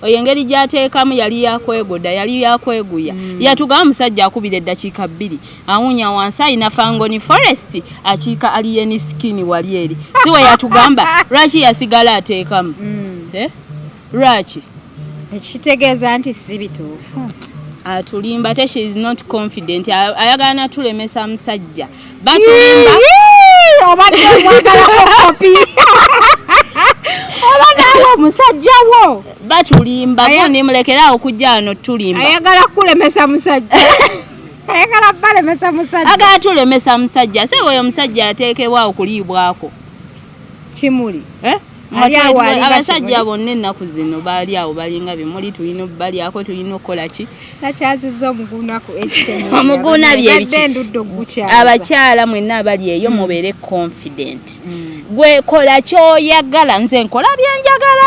oyo engeri gy'ateekamu yali yakwegoda yali yakweguya yatugamba musajja akubira eddakiika 2 awunya wansi alina fangoni forest akiika aliyeni skini wali eri si we yatugamba lwaki yasigala ateekamu lwaki ekitegeeza nti si bituufu atulimba te she is not confident ayagala natulemesa musajja batulimba obadde mwagala kopi oba musajja wo batulimba boni mulekerawo kujja ano tulimba ayagala kulemesa musajja ayagala balemesa musajja agala tulemesa musajja se oyo musajja ateekebwa okuliibwako kimuli abasajja bonna ennaku zino baali awo balinga bimuli tulina balyako tulina okukola ki nakyazizza omugunaku omuguna byebiki abakyala mwenna abali eyo mubeere confident gwe kola kyoyagala nze nkola byenjagala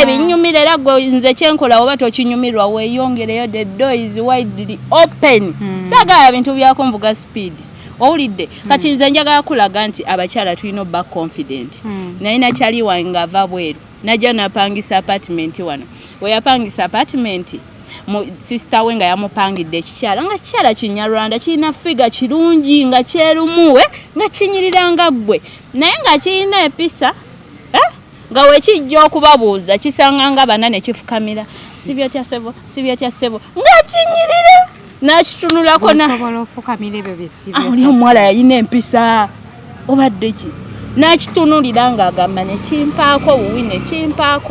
ebinyumira era gwe nze kyenkola oba tokinyumirwa weeyongereyo the door is widely open saagala bintu byako nvuga speed owulidde kati nze njagala kulaga nti abakyala tulina obba confident nalina kyali wange ng'ava bweru najja napangisa apartment wano we yapangisa apartment sister we nga yamupangidde ekikyala nga kikyala kinyarwanda kirina figa kirungi nga kyerumuwe nga kinyirira nga ggwe naye nga kirina episa nga wekijja okubabuuza kisanga nga bana ne kifukamira sibyotya ssebo nga kinyirira nakitunulako oli omuwala yalina empisa obadde ki nakitunulira ng'agamba nekimpaako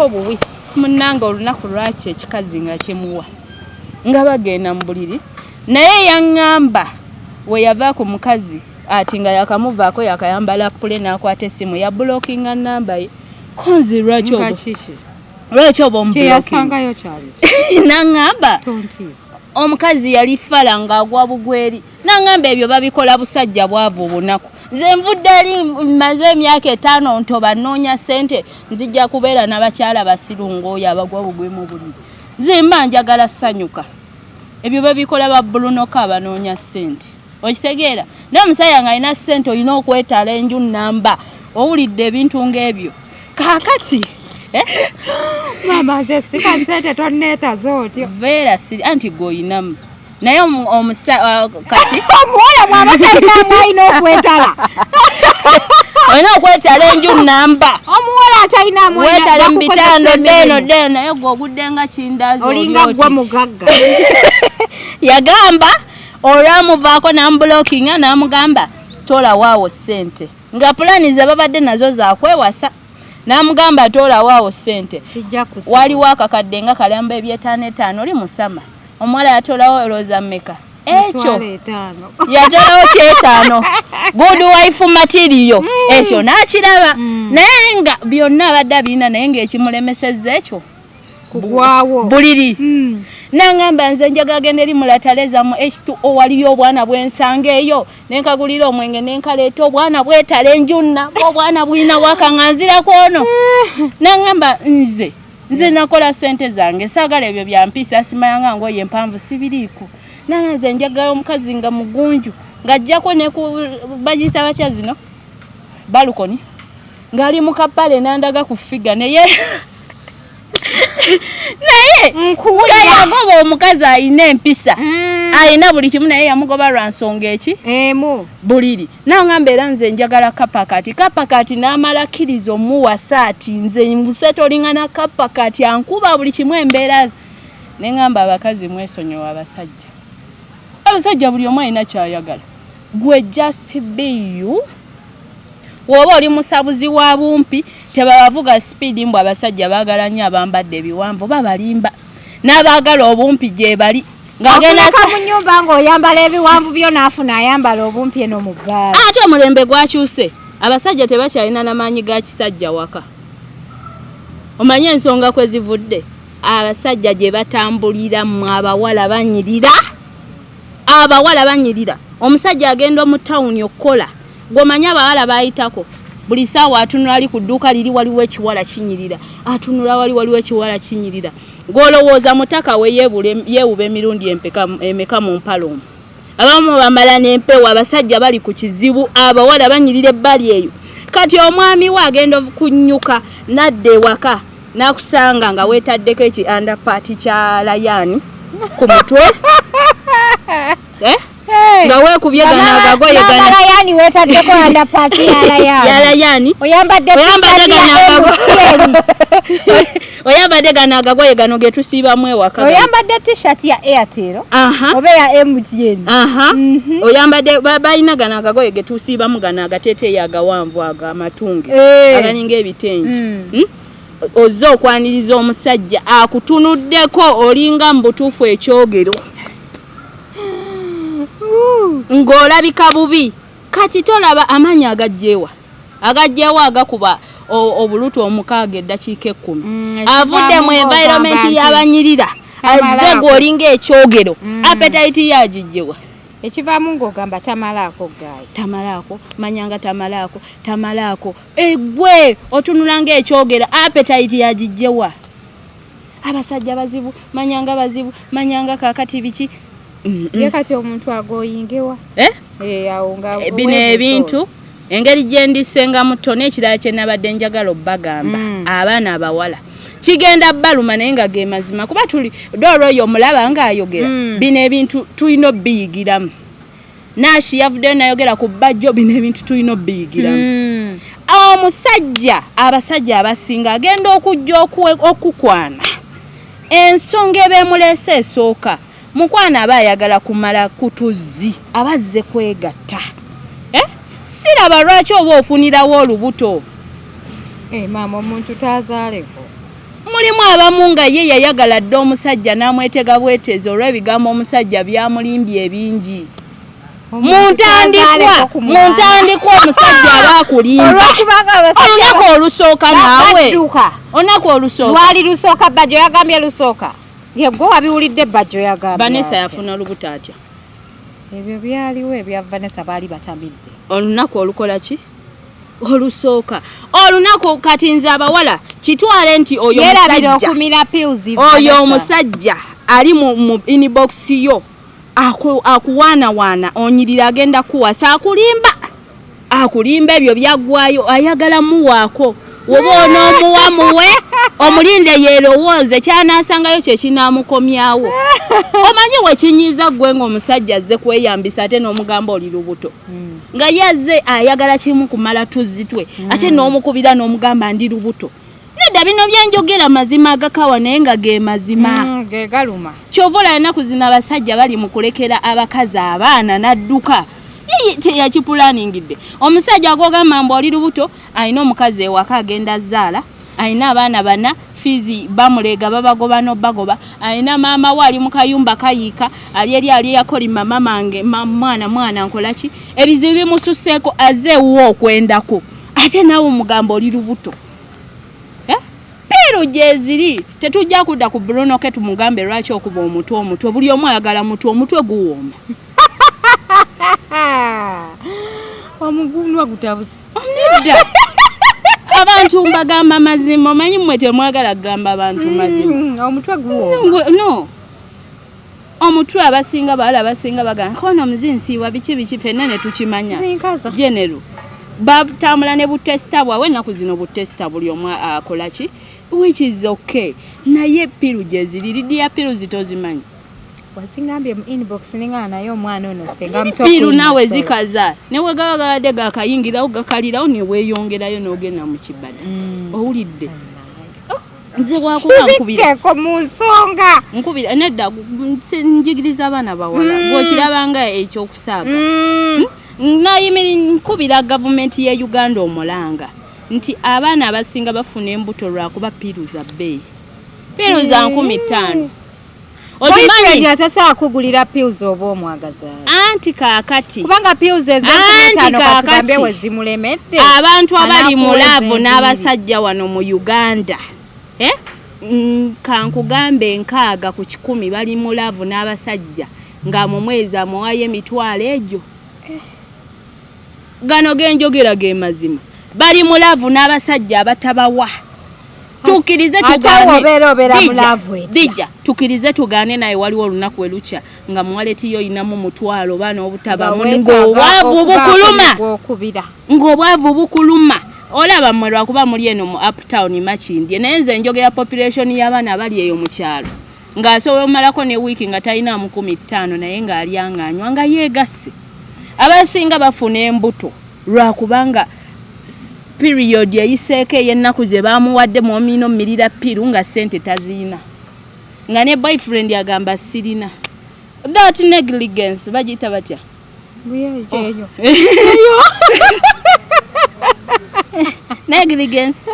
buwi munnanga olunaku lwaki ekikazi nga kimuwa nga bagenda mu buliri naye yaŋŋamba we yava ku mukazi ati nga yakamuvaako yakayambala pule n'akwata essimu ya blockinga namba ye konzi lwaki oba omublocking naŋŋamba omukazi yali fala ng'agwa bugweri naŋŋamba ebyo babikola busajja bwavu obunaku nze nvudde eri maze emyaka 5 ntoba noonya ssente nzijja kubeera n'abakyala basirungu oyo abagwa bugwe mu buliri zimba njagala ssanyuka ebyo babikola ba Bwinoku abanoonya ssente okitegeera n'omusajja ng'alina ssente olina okwetala enju namba owulidde ebintu ng'ebyo kaakati mama nze sika ssente tonneetaze otyo veera siri anti goyinamu naye kati omuwala bw'aba talinamu alina okwetala olina okwetala enju namba omuwala atalinamu wetale mu bitando deno naye gwe ogudde nga kindaazi olinga gwe mugagga yagamba olwamuvaako n'amubulookinga n'amugamba tola waawo ssente nga pulani ze babadde nazo zakwewasa n'amugamba tola waawo ssente waliwo akakadde nga kalamba eby'etaano oli musama omuwala yatolawo eroza mmeka ekyo yatolawo kyetaano good wife material ekyo n'akiraba naye nga byonna abadde abirina naye ng'ekimulemesezza ekyo kugwawo buliri nangamba nze njagala genda eri mulataleza mu H2O waliyo obwana bwensanga eyo nenkagulira omwenge nenkaleeta obwana bwetala enjunna obwana bwina wakanganzirako ono nangamba nze nakola sente zange saagala ebyo bya mpisa simayanga ngoye empanvu sibiriiko nze njagala omukazi nga mugunju ng'ajjako ne ku bagita bakya zino balukoni ngali mu kapale nandaga ku figa naye yagoba omukazi ayina empisa ayina buli kimu naye yamugoba lwa nsonga eki buliri nangamba era nze njagala kapakati n'amala kkiriza omuwasa ati nze mbuse tolingana kapakati ankuba buli kimu embeera ze nengamba abakazi mwesonyiwa abasajja buli omu alina kyayagala gwe just be you woba oli musabuzi wa bumpi tebabavuga speed mbw abasajja baagala nnyo abambadde ebiwanvu babalimba n'abaagala obumpi gye bali ng'agenda mu nnyumba ng'oyambala ebiwanvu byo n'afuna ayambala obumpi eno mu bbaala ate omulembe gwakyuse abasajja tebakyalina n'amaanyi ga kisajja waka omanye ensonga kwe zivudde abasajja gye batambulira mu abawala banyirira omusajja agenda mu tawuni okukola gw'omanya abawala bayitako buli saawa atunula ali ku dduuka liri waliwo ekiwala kinyirira atunula waliwo ekiwala kinyirira ng'olowooza mutaka we yeewuba emirundi emeka mu mpalo omwo abamu bamala n'empewo abasajja bali ku kizibu abawala banyirira ebbali eyo kati omwami we agenda kunnyuka nadda ewaka n'akusanga nga weetaddeko underpart kya layani ku mutwe nga weekubye ganagagoye layani weetaddeko underpart ya layani oyambadde ganagagoye gano ge tusiibamu ewaka oyambadde t-shirt ya Airtel oba ya MTN oyambadde balina ganagagoye ge tusiibamu gano agateeteeyi agawanvu agamatunge agalinga ebitengi ozze okwaniriza omusajja akutunuddeko olinga mu butuufu ekyogero ng'olabika bubi kati tolaba amaanyi agajjeewa agakuba obulutu omukaaga eddakiika 10 avudde mu environment y'abanyirira azze gwolinga ekyogero appetite yagijjewa ekivaamu ng'ogamba tamalaako gayi manyanga tamalaako egwe otunulanga ekyogero appetite yagijjewa abasajja bazibu manyanga kakati biki ye kati omuntu agoyingewa bino ebintu engeri gye ndisenga muto n'ekirala kye nabadde njagala obbagamba abaana abawala kigenda baluma naye nga ge mazima kuba tuli doolo oyo omulaba ng'ayogera bino ebintu tulina obbiyigiramu naashi yavuddeyo nayogera ku bajjo bino ebintu tulina obbiyigiramu omusajja abasajja abasinga agenda okujja okukwana ensonga ebeemuleese esooka mukwana aba ayagala kumala kutuzi abazze kwegatta siraba lwaki oba ofunirawo olubuto maama omuntu taazaaleko mulimu abamu nga ye yayagala dde omusajja n'amwetega bwetezi olw'ebigambo omusajja byamulimbye ebingi muntandikwa omusajja aba akulimba olunaku olusooka naawe olunaku olusooka lwali lusooka bajjo yagambye lusooka yegwe wabiwulidde bajjo yagambye Vanessa yafuna olubuto atya ebyo byaliwo ebya Vanessa baali batamidde olunaku olukola ki olusooka olunaku kati nze abawala kitwale nti oyo omusajja ali mu inbox yo akuwaanawaana onyirira agenda kuwasa akulimba ebyo byaggwayo ayagala muwaako woba onoomuwa muwe omulinde yeerowooze kyanaasangayo kye kinaamukomyawo omanyi wekinyiiza ggwe ng'omusajja azze kweyambisa ate n'omugamba oli lubuto nga yazze ayagala kimu kumala tuzitwe ate n'omukubira n'omugamba ndi lubuto nedda bino byenjogera mazima agakawa naye nga ge mazima ge galuma kyovola ennaku zino abasajja bali mu kulekera abakazi abaana n'adduka teyakipulanningidde omusajja agogamba mbu oli lubuto alina omukazi ewaka agenda zaala alina abaana 4 fizi bamulega babagoba n'obagoba alina maama we ali mu kayumba kayiika ali yakolima mamange mwana nkolaki ebizibu bimususseeko azze ewuwo okwendako ate naawe omugamba oli lubuto piru gyeziri tetujja kudda ku Bwinoku tumugambe lwaki okuba omutwe buli omu ayagala omutwe guwooma omugunwa gutabuze omudda abantu mbagamba mazima omanyi mmwe temwagala kugamba abantu mazima omutwe guwooma no omutwe abasinga bawala abasinga bagamba kono muzinsiibwa biki fenna ne tukimanya genero batambula ne butesta bwawe ennaku zino butesta buli omu akola ki which is okay naye piru gyeziri lidiya piru zitozimanyi wasingambye mu inbox ninga nayo omwana ono senga piru nawe zikaza newe gabagabadde gakayingirawo gakalirawo neweeyongerayo n'ogenda mu kibada owulidde nze bwakuba nkubireko mu nsonga nkubira nedda njigiriza abaana bawala bw'okirabanga ekyokusaaga nkubira gavumenti ye Uganda omulanga nti abaana abasinga bafuna embuto lwakuba piru za bbeeyi piru za 15,000 ozimanyi atasaa kugulira pills oba omwagaza anti kaakati kubanga pills ez'enkumi katugambe wezimulemedde abantu abali mu laavu n'abasajja wano mu Uganda kankugambe 6 ku 10 bali mu laavu n'abasajja nga mu mwezi amuwayo emitwalo egyo gano genjogera ge mazima bali mu laavu n'abasajja abatabawa tukirize tukirize tugane naye waliwo olunaku welucha nga mwaletiyo inamu mutwalo bana obutabamu ng'obwavu bukuluma olaba mmwe lwakuba muli eno mu uptown Makindye naye nze njogera population y'abaana bali eyo mu kyalo ng'asobola omalako ne wiiki nga talina mu 15 naye ng'alyanganywa nga yeegasse abasinga bafuna embuto lwakubanga period yayiseeko ey'ennaku ze baamuwadde mu omino mirira piru nga ssente taziina nga ne boyfriend yagamba sirina that negligence bagiyita batya negligence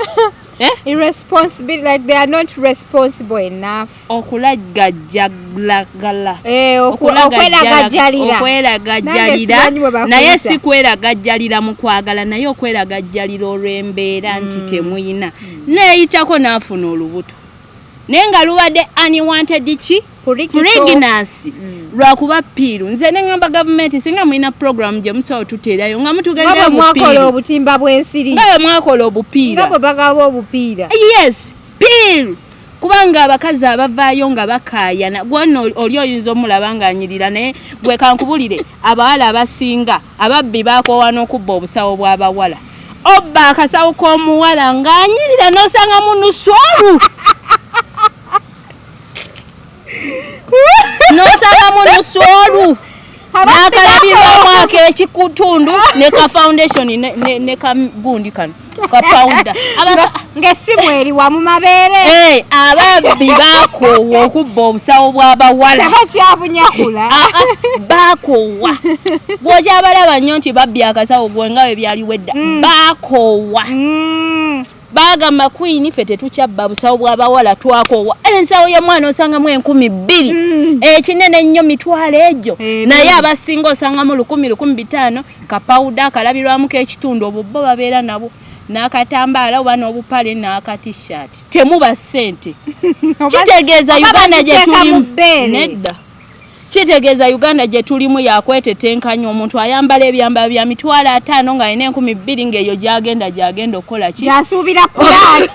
irresponsibility, like they are not responsible enough okulagajjalira naye si kweragajjalira mu kwagala naye okweragajjalira olw'embeera nti temuyina neeyitako n'afuna olubuto naye nga lubadde unwanted ki pregnancy lwakuba piru nze nengamba gavumenti singa mulina program gye musobola tuteerayo nga mutugendera mwakola obutimba bw'ensiri nga mwakola obupiira nga bagaba obupiira yes piru kubanga abakazi abavaayo nga bakaayana gwono oli oyinza omulaba ng'anyirira naye gwe kankubulire abawala abasinga ababbi baakoowa n'okubba obusawo bw'abawala obba akasawo k'omuwala ng'anyirira n'osanga munusolu nosanga munusolu nakalabirwamu ak'ekikutundu ne ka foundation ne kagundi kano ka powder ng'essimu eri wamu mabeere ababbi baakoowa okubba obusawo bw'abawala bakyabunyakula baakoowa bw'okyabalaba nnyo nti babbi akasawo gwe nga bwe byaliwo edda baakoowa bagamba queen ffe tetukyabba busawo bw'abawala twakoowa ensawo y'omwana osangamu 12,000 ekinene nnyo mitwalo egyo naye abasinga osangamu 1,000-1,500 kapawuda akalabirwamu k'ekitundu obwo bo babeera nabo n'akatambaala oba n'obupale n'akatishaati temuba ssente kitegeeza Uganda gye tulimu nedda kitegeeza Uganda gye tulimu yakwetetenkanya omuntu ayambala ebyambalo bya mitwalo 5 nga alina 12,000 ng'eyo gyagenda okukola ki gyasuubira pulaani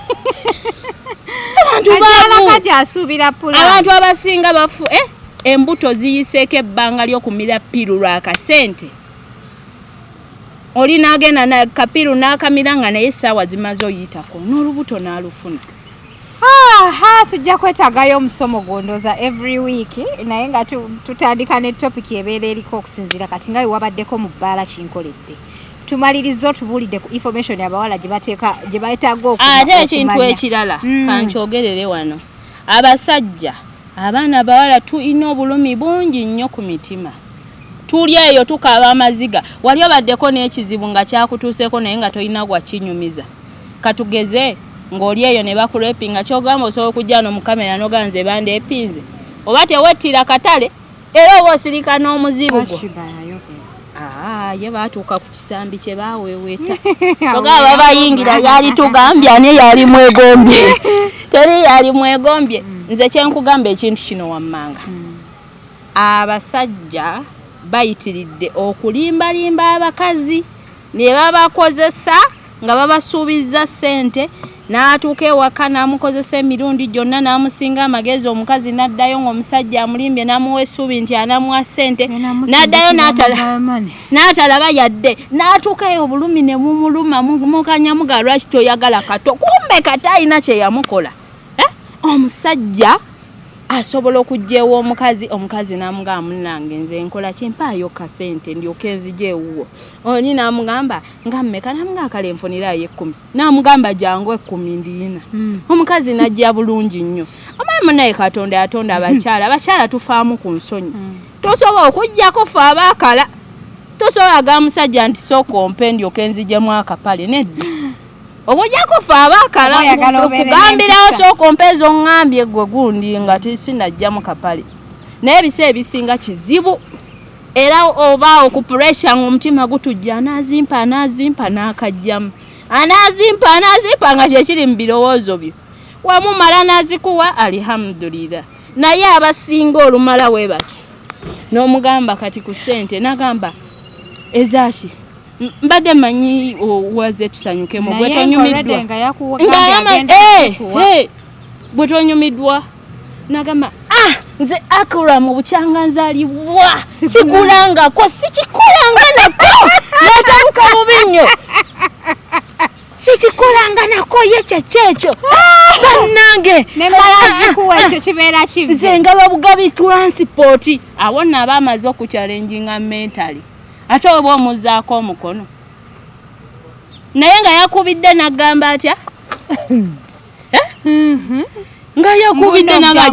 abantu abasinga bafu embuto ziyiseeko ebbanga ly'okumira piru lw'akasente oli n'agenda na kapiru n'akamira nga naye essaawa zimaze oyitako n'olubuto n'alufuna tujja kwetagayo omusomo gondoza every week naye nga tutandika ne topic ebeera eriko okusinziira kati nga wewabaddeko mu bbaala kinkoledde tumaliriza otubulidde ku information abawala gye beetaaga ate ekintu ekirala kankyogerere wano abasajja abaana abawala tulina obulumi bungi nnyo ku mitima tuli eyo tukaaba amaziga wali obaddeko n'ekizibu nga kyakutuuseeko naye nga tolina gwa kinyumiza katugeze ng'oli eyo ne bakulepinga kyogamba osobola okujja no mu kamera n'oganze bandeepinze oba tewettira katale era oba osirika n'omuzibu gwo ye baatuuka ku kisambi kye baaweeweta togaba bayingira yali tugambya ne yali mwegombye teri yali mwegombye nze kyenkugamba ekintu kino wammanga abasajja bayitiridde okulimbalimba abakazi ne babakozesa nga babasuubiza ssente n'atuuka ewaka n'amukozesa emirundi gyonna n'amusinga amagezi omukazi n'addayo ng'omusajja amulimbye n'amuwa essuubi nti anamuwa ssente n'addayo n'atalaba yadde n'atuukayo obulumi ne mumuluma mukanyamuga lwaki toyagala kato kumbe kata alina kye yamukola omusajja asobola okujjeewa omukazi n'amugamba munnange nze nkola kimpaayo kasente ndyoke nzije ewuwo oni n'amugamba nga mmeka n'amugamba kale nfunirayo 10 n'amugamba jangu 10 ndiina omukazi n'ajja bulungi nnyo omanyi munnaye Katonda yatonda abakyala tufaamu ku nsonyi tosobola okujjako fe abaakala tosobola ga musajja nti sooka ompe ndyoke nzijemu akapale nedda okujjako fe abaakala okugambirawo sooka ompeezo ngambye gwe gundi nga sinajjamu kapale naye ebiseera ebisinga kizibu era oba okupuresha ng'omutima gutujja anazimpa n'akajjamu anazimpa nga kyekiri mu birowoozo byo wamumala n'azikuwa alhamdulillah naye abasinga olumala we bati n'omugamba kati ku ssente n'agamba ezaki mbadde manyi waze tusanyukemu bwe tonyumiddwa n'agamba nze akura mu bukyanga nzalibwa sikulangako sikikolanga nako n'atabuka bubi nnyo sikikolanga nako ye kyekyo bannange nemalaazikuwa ekyo kibeera kibi nze nga babugabi transport awo nno aba amaze okuchallenginga mentally ate oba omuzaako omukono naye nga yakubidde n'agamba atya nga yakubidde naga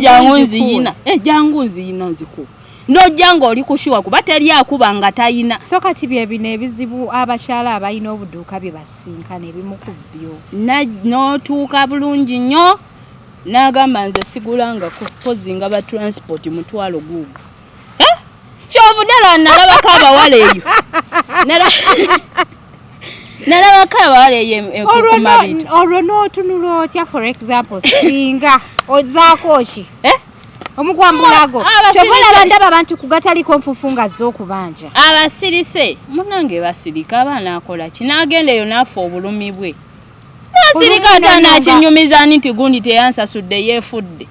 jangu nziyina nziku n'ojja ng'oli kushuwa kuba teri akuba nga tayina so kati bye bino ebizibu abakyala abalina obuduuka bye basinkana ebimu ku byo n'otuuka bulungi nnyo n'agamba nze sigulangako pozinga ba transport mutwalo guugo kyovudala nalabako abawala eyo nalabako abawala eyo kumabito olwo n'otunula otya for example singa ozaako ki omugwambulago kyobalaba ndaba abantu kugataliko nfufunga z'okubanja abasirise munange basirika abaana akola ki n'agenda eyo n'afa obulumi bwe n'asirika ate n'akinyumiza nti gundi teyansasudde yeefudde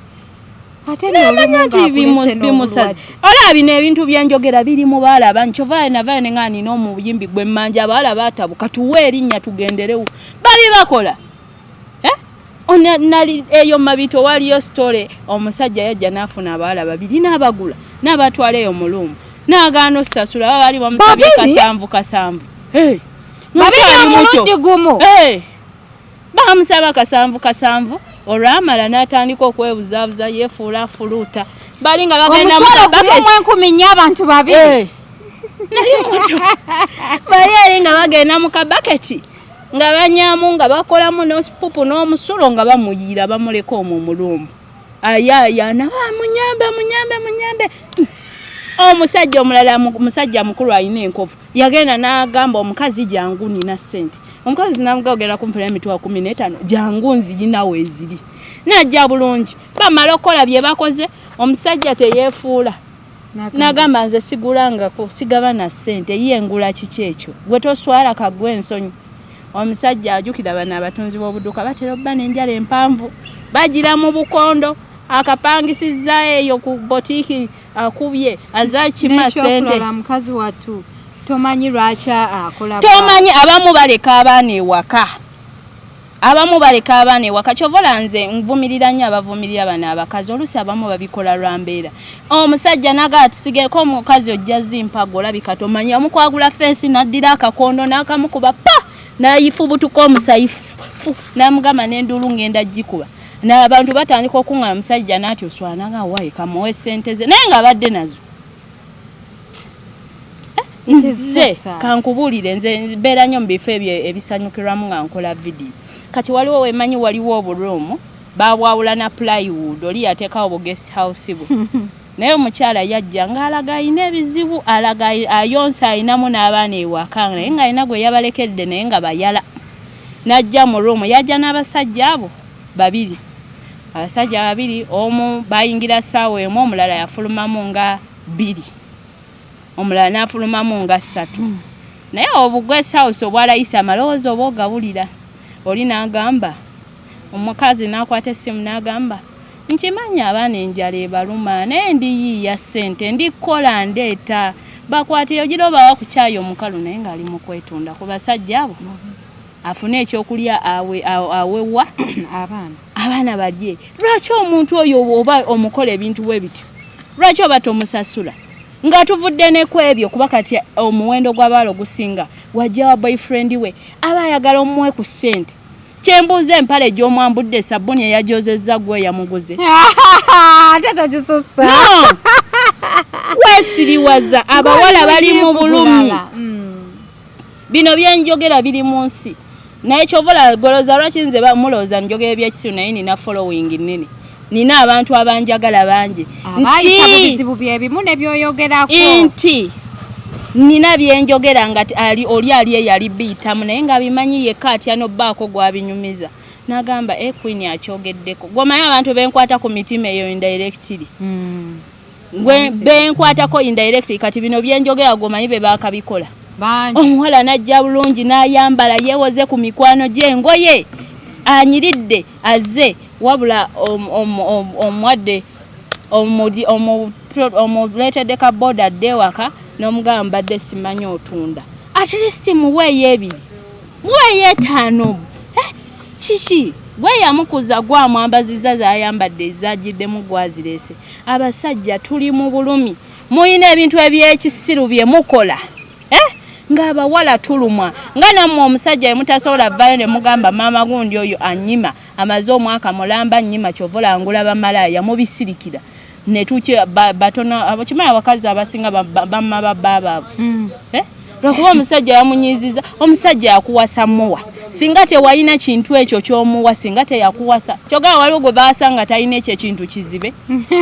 bimusazi olaba bino ebintu byenjogera biri mu baala abangi kyova navayo ne ngani n'omubuyimbi gwe mmanja abaala baatabuka tuwe erinnya tugenderewo babi bakola nali eyo mabito waliyo story omusajja yajja n'afuna abaala babiri n'abagula n'abatwala eyo mulumu n'agaana osasula baba bali bamusabye kasanvu bamusaba kasanvu olwamala n'atandika okwebuzaabuza yeefuula fuluuta bali nga bagenda abantu babiri nali muto bali eri nga bagenda mu kabaketi nga banyaamu nga bakolamu n'osupupu n'omusulo nga bamuyiira bamuleka omwo omulumu ayayaana munyambe omusajja omulala musajja mukulu alina enkovu yagenda n'agamba omukazi jangu nina ssente omukazi namugogera kumfuna emitwa 15 jangu nziyina weeziri najja bulungi bamala okola bye bakoze omusajja teyeefuula n'agamba nze sigulangako sigaba na ssente ye ngula kiki ekyo gwe toswala kagwe ensonyi omusajja ajukira bana abatunzi b'obuduuka batera obba n'enjala empanvu bagira mu bukondo akapangisiza eyo ku botiki akubye azakima ssente mukazi watu tomanyi lwaki akola tomanyi abamu baleka abaana ewaka kyovola nze nvumirira nnyo abavumirira bano abakazi oluusi abamu babikola lwambeera omusajja naga tusigeko omukazi ojja zimpago olabika tomanyi omukwagula fensi naddira akakondo n'akamukuba pa nayifubutuka omusayifu n'amugamba n'endulu ngenda gikuba n'abantu batandika okuŋŋa omusajja n'ati oswananga wayi kamuwe ssente ze naye ng'abadde nazo nze kankubuulire nze mbeera nnyo mu bifo ebyo ebisanyukirwamu nga nkola vidiyo kati waliwo wemanyi waliwo oburuumu babwawula na plywood oli yateekawo bu guest house bwe naye omukyala yajja ng'alaga alina ebizibu alaga ayonsa ayinamu n'abaana ewaka naye ng'alina gwe yabalekedde naye nga bayala n'ajja mu ruumu yajja n'abasajja abo babiri abasajja babiri omu bayingira ssaawa emu omulala yafulumamu nga 2 omulala n'afulumamu nga 3 naye obugwesawusi obwalayisa amalowoozi oba ogawulira oli n'agamba omukazi n'akwata essimu n'agamba nkimanyi abaana enjala ebaluma naye ndiyiiya ssente ndikola ndeeta bakwatire ogira obawa ku kyayi omukalu naye ng'ali mu kwetunda ku basajja abo afune ekyokulya awewa abaana balye lwaki omuntu oyo oba omukola ebintu bwe bityo lwaki oba tomusasula nga tuvudde ne kwebyo kuba kati omuwendo gw'abaalo gusinga wajja wa boyfriend we aba ayagala omuwe ku ssente kyembuuza empale gy'omwambudde sabuni eyajozezza gwe yamuguze kwesiriwaza abawala bali mu bulumi bino byenjogera biri mu nsi naye kyovola goloza lwaki nze bamulooza njogera ebyekisiru naye nina following nene nina abantu abanjagala bangi nti nina byenjogera nga oli eyali biyitamu naye nga bimanyi yekka atya nobbaako gwabinyumiza n'agamba Queen akyogeddeko gomanyi abantu benkwata ku mitima eyo indirectly benkwatako indirectly kati bino byenjogera gomanyi be baakabikola omuwala najja bulungi n'ayambala yeewoze ku mikwano gy'engoye anyiridde azze wabula omwadde omuleetedde ka boda adde waka n'omugamba mbadde simanyi otunda at least muweeyo 2 muweeyo 5 kiki gwe yamukuza gwamwambaziza zayambadde ezagiddemu gwazireese abasajja tuli mu bulumi muyina ebintu ebyekisiru bye mukola ng'abawala tulumwa nga nammwe omusajja yemutasobola vaayo ne mugamba maama gundi oyo anyima amaze omwaka mulamba nnyima kyovolangula bamalaaya mubisirikira ne tuke batono abakimanya abakazi abasinga bamma babbaabwe lwakuba omusajja yamunyiiziza omusajja yakuwasa muwa singa tewalina kintu ekyo ky'omuwa singa teyakuwasa kyogala waliwo gwe baasanga talina ekyo ekintu kizibe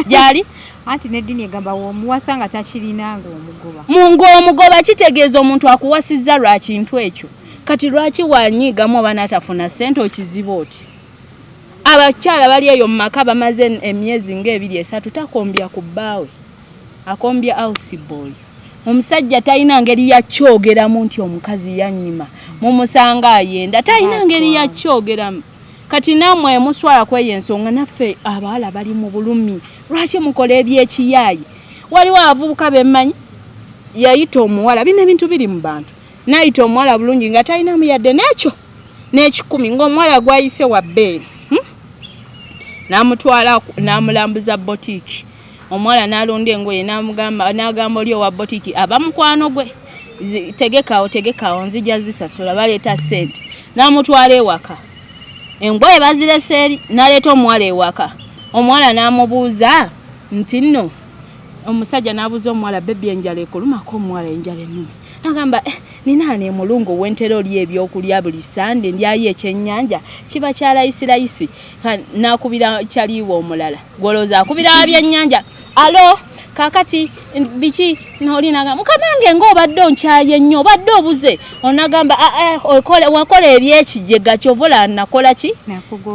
gyali anti nedini egamba womuwasa nga takirina ng'omugoba ng'omugoba kitegeeza omuntu akuwasizza lwa kintu ekyo kati lwaki wanyiigamu oba n'atafuna ssente okiziba oti abakyala bali eyo mu maka bamaze emyezi nga 2-3 takombya ku bbaawe akombya house boy omusajja talina ngeri yakyogeramu nti omukazi yannyima mumusanga ayenda talina ngeri yakyogeramu kati namwe muswala kweyo ensonga naffe abawala bali mu bulumi lwaki mukola ebyekiyaayi waliwo abavubuka bemmanyi yayita omuwala bino ebintu biri mu bantu nayita omuwala bulungi nga talinamu yadde n'ekyo n'ekikumi ng'omuwala gwayise wa bbeeri n'amutwala n'amulambuza botiki omuwala n'alonda engoye n'agamba oli owa botiki abamukwano gwe tegekawo nzija zisasula baleeta ssente n'amutwala ewaka engoye bazirese eri n'aleeta omuwala ewaka omuwala n'amubuuza nti nno omusajja n'abuuza omuwala bebi enjala ekulumako omuwala enjala ennumi n'agamba ninaana emulungu wentera oli ebyokulya buli sande ndyayo ekyennyanja kiba kyalayisirayisi n'akubira kyaliiwo omulala gwolooza akubira byennyanja alo kakati biki noli nagamba mukamange ng'obadde onkyaye nnyo obadde obuze onagamba wakola ebyekijega kyovola nakola ki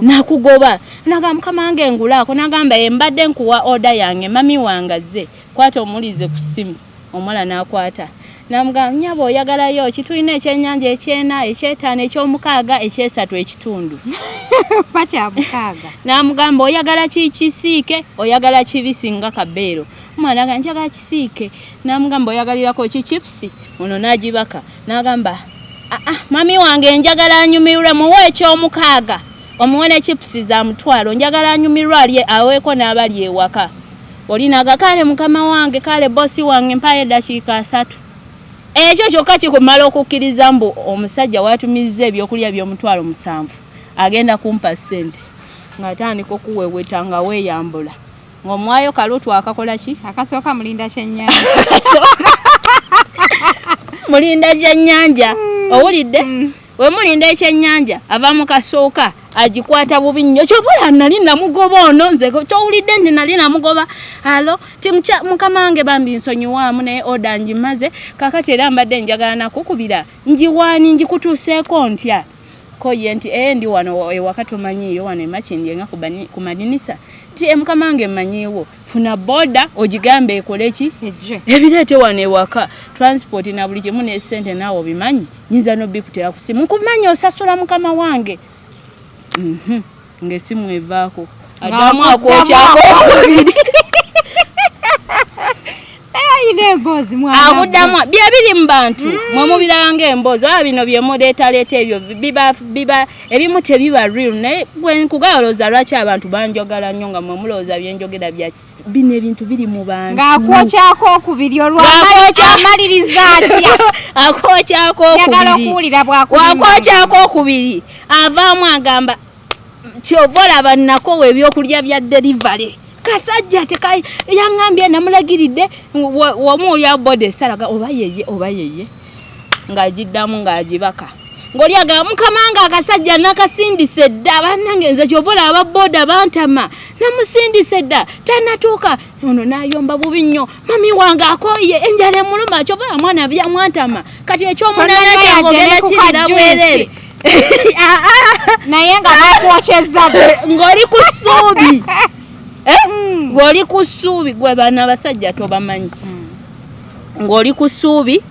nakugoba nagamba mukamange ngulaako nagamba embadde nkuwa oda yange mami wange azze kwata omulize ku ssimu omwana n'akwata namugamba nyabo oyagalayo kitulina ekyennyanja ekyena ekyetaano ekyomukaaga ekyesatu ekitundu pakyamukaaga namugamba oyagala kisiike oyagala kibisi nga kabeero omwana nga njagala kisiike namugamba oyagalirako chips ono n'agibaka nagamba mami wange njagala anyumirwe muwe ekyomukaaga omuwe ne chips za mutwalo njagala anyumirwe alye aweeko n'abali ewaka olinaga kale mukama wange kale bosi wange mpaye eddakiika 3 ekyo kyokka kikumala okukkiriza mbu omusajja watumiza ebyokulya by'omutwalo 7 agenda kumpa ssente ng'atandika okuweeweta nga weeyambula ng'omwayo kalutu akakola ki akasooka mulinda kyennyanja mulinda kyennyanja owulidde we mulinda ekyennyanja ava mu kasooka agikwata bubi nnyo kyovola nali namugoba ono nze towulidde nti nali namugoba alo ti mukama wange bambi nsonyiwaamu naye oda ngimaze kakati era mbadde njagala nakukubira njiwaani njikutuuseeko ntya ko ye nti ndi wano ewaka tumanyiiyo wano emakindi nga ku madinisa ti mukama wange mmanyiiwo funa boda ogigambe ekole ki ebireete wano ewaka transport na buli kimu n'essente naawe obimanyi nyinza nobikutera ku simu nkumanyi osasula mukama wange ng'essimu evaako addamu akwokyako akuddamu bye biri mu bantu mwe mubiraba ng'emboozi oba bino bye muleetaleeta ebyo biba ebimu tebiba real naye gwe nkugaalooza lwaki abantu banjogala nnyo nga mwe mulowooza byenjogera byakisi bino ebintu biri mu bantu ng'akwokyako okubiri olwamaliriza atya akwokyako okubiri wakwokyako okubiri avaamu agamba kyova olaba nnakowa ebyokulya bya delivery kasajja tekai yangambye namulagiridde wamu ya bode salaga oba yeye ngajiddamu ngajibaka ngolyaga mukamanga akasajja nakasindise dda bannange nze kyovola ababoda bantama namusindise dda tanatuuka ono nayomba bubi nnyo mami wange akoye enjala emuluma kyovola mwana byamwantama kati ekyomunaana kyangogenda kirira bwerere naye nga bakwokyeza ng'oli ku ssuubi ng'oli ku ssuubi gwe bana abasajja tobamanyi ng'oli ku ssuubi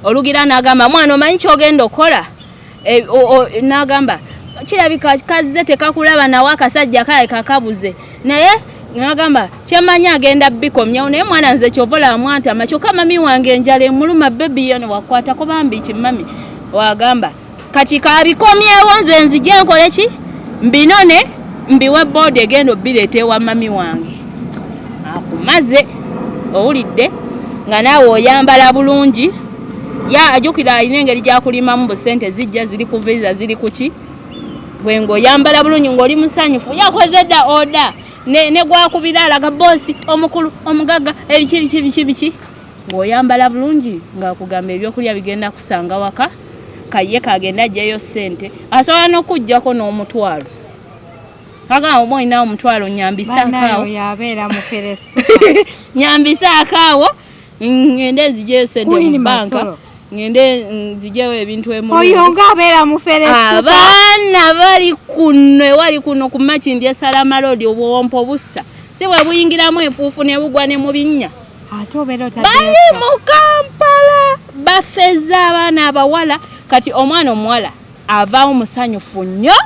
olugira n'agamba mwana omanyi kyogenda okola n'agamba kirabika kazze tekakulaba nawe akasajja kaye kakabuze naye n'agamba kyemanyi agenda bikomyawo naye mwana nze kyovola amwantama kyokka mami wange enjala emuluma bebi yono wakwatako bambi kimami wagamba kati kabikomyewo nze nzije nkole ki mbinone mbiwe boda egenda obireeta ewa mami wange akumaze owulidde nga naawe oyambala bulungi ajukira alina engeri gyakulimamu busente zijja ziri ku visa ziri kuki bwe ng'oyambala bulungi ng'oli musanyufu yakoze dda oda ne gwakubira alaga boosi omukulu omugagga ebiki ng'oyambala bulungi ng'akugamba ebyokulya bigenda kusanga waka kaye kagenda ajjayo ssente asobola n'okuggyako n'omutwalo agamba oba olinawo omutwalo nyambisa akaawo nyambisa akaawo ngende nzijeyo ssente mu banka ngende nzijeyo ebintu oyo ng'abeera mu feresuka abaana bali kuno ewali kuno ku makindi esalama road obuwompo bussa si bwe buyingiramu enfuufu ne bugwa ne mu binnya bali mu Kampala bafeza abaana abawala kati omwana omuwala avaawo musanyufu nnyo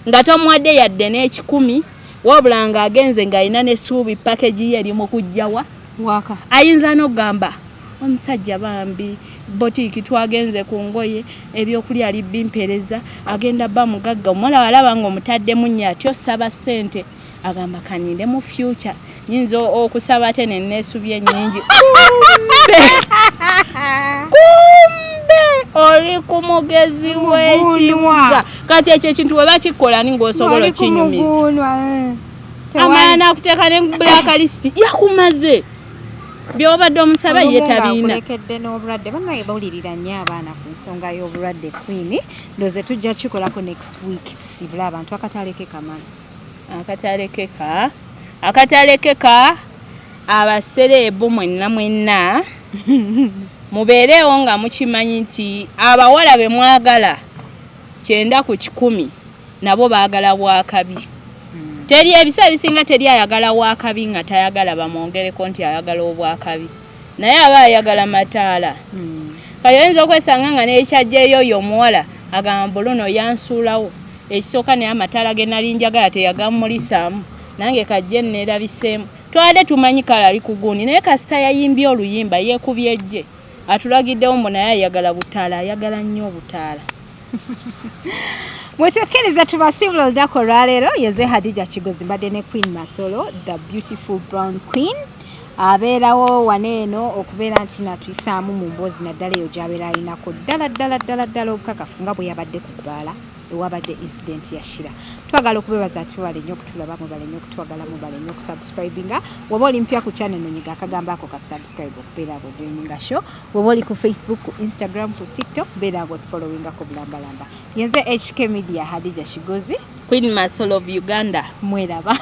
nga tomuwadde yadde n'ekikumi wabula ng'agenze ng'alina n'essuubi package ye eri mu kujjawa waka ayinza n'ogamba omusajja bambi botiki twagenze ku ngoye ebyokulya libimpereza agenda bba mugagga omuwala walaba ng'omutaddemu nnyo atyo saba ssente agamba kaninde mu future nyinza okusaba ate nenneesubye ennyingi kumbe oli ku mugezi w'ekibuga kati ekyo ekintu we bakikola ni ng'osobola okinyumiza amala nakuteeka ne blacklist yakumaze byobadde omusaba ye tabiina kulekedde n'obulwadde bannaye bawulirira nnyo abaana ku nsonga y'obulwadde Queen ndoze tujja kikolako next week tusibule abantu akataleke kamala akatalekeka abasereebu mwenna mubeerewo nga mukimanyi nti abawala be mwagala 9 ku 10 nabo baagala bwakabi teri ebisa ebisinga teri ayagala bwakabi nga tayagala bamwongereko nti ayagala obwakabi naye aba ayagala mataala kayinza okwesanga nga n'ekyajjeeyo oyo omuwala agamba buluno yansuulawo ekisooka naye amataala ge nali njagala teyagamulisaamu nange kajje neerabiseemu twade tumanyi kala ali kuguuni naye kasita yayimbye oluyimba yeekubye ejje atulagiddewo mbu naye ayagala butaala ayagala nnyo obutaala mwetekereza tubasiibula olunaku olwaleero yeze Hadija Kigozi mbadde ne Queen Masolo the beautiful brown queen abeerawo waneeno okubeera nti natuyisaamu mu mboozi naddala eyo gy'abeera alinako ddala obukakafu nga bwe yabadde ku bbaala ewabadde incident ya Shira. Twagala okubebaza ati bale nnyo okutulaba, mubale nnyo okutwagala, mubale nnyo okusubscribinga. Waba oli mpya ku channel nonyiga akagamba ako ka subscribe okubeera abo joininga show. Waba oli ku Facebook, ku Instagram, ku TikTok beera abo followinga ko bulambalamba. Yenze HK Media Hadija Kigozi, Queen Masol of Uganda. Mweraba.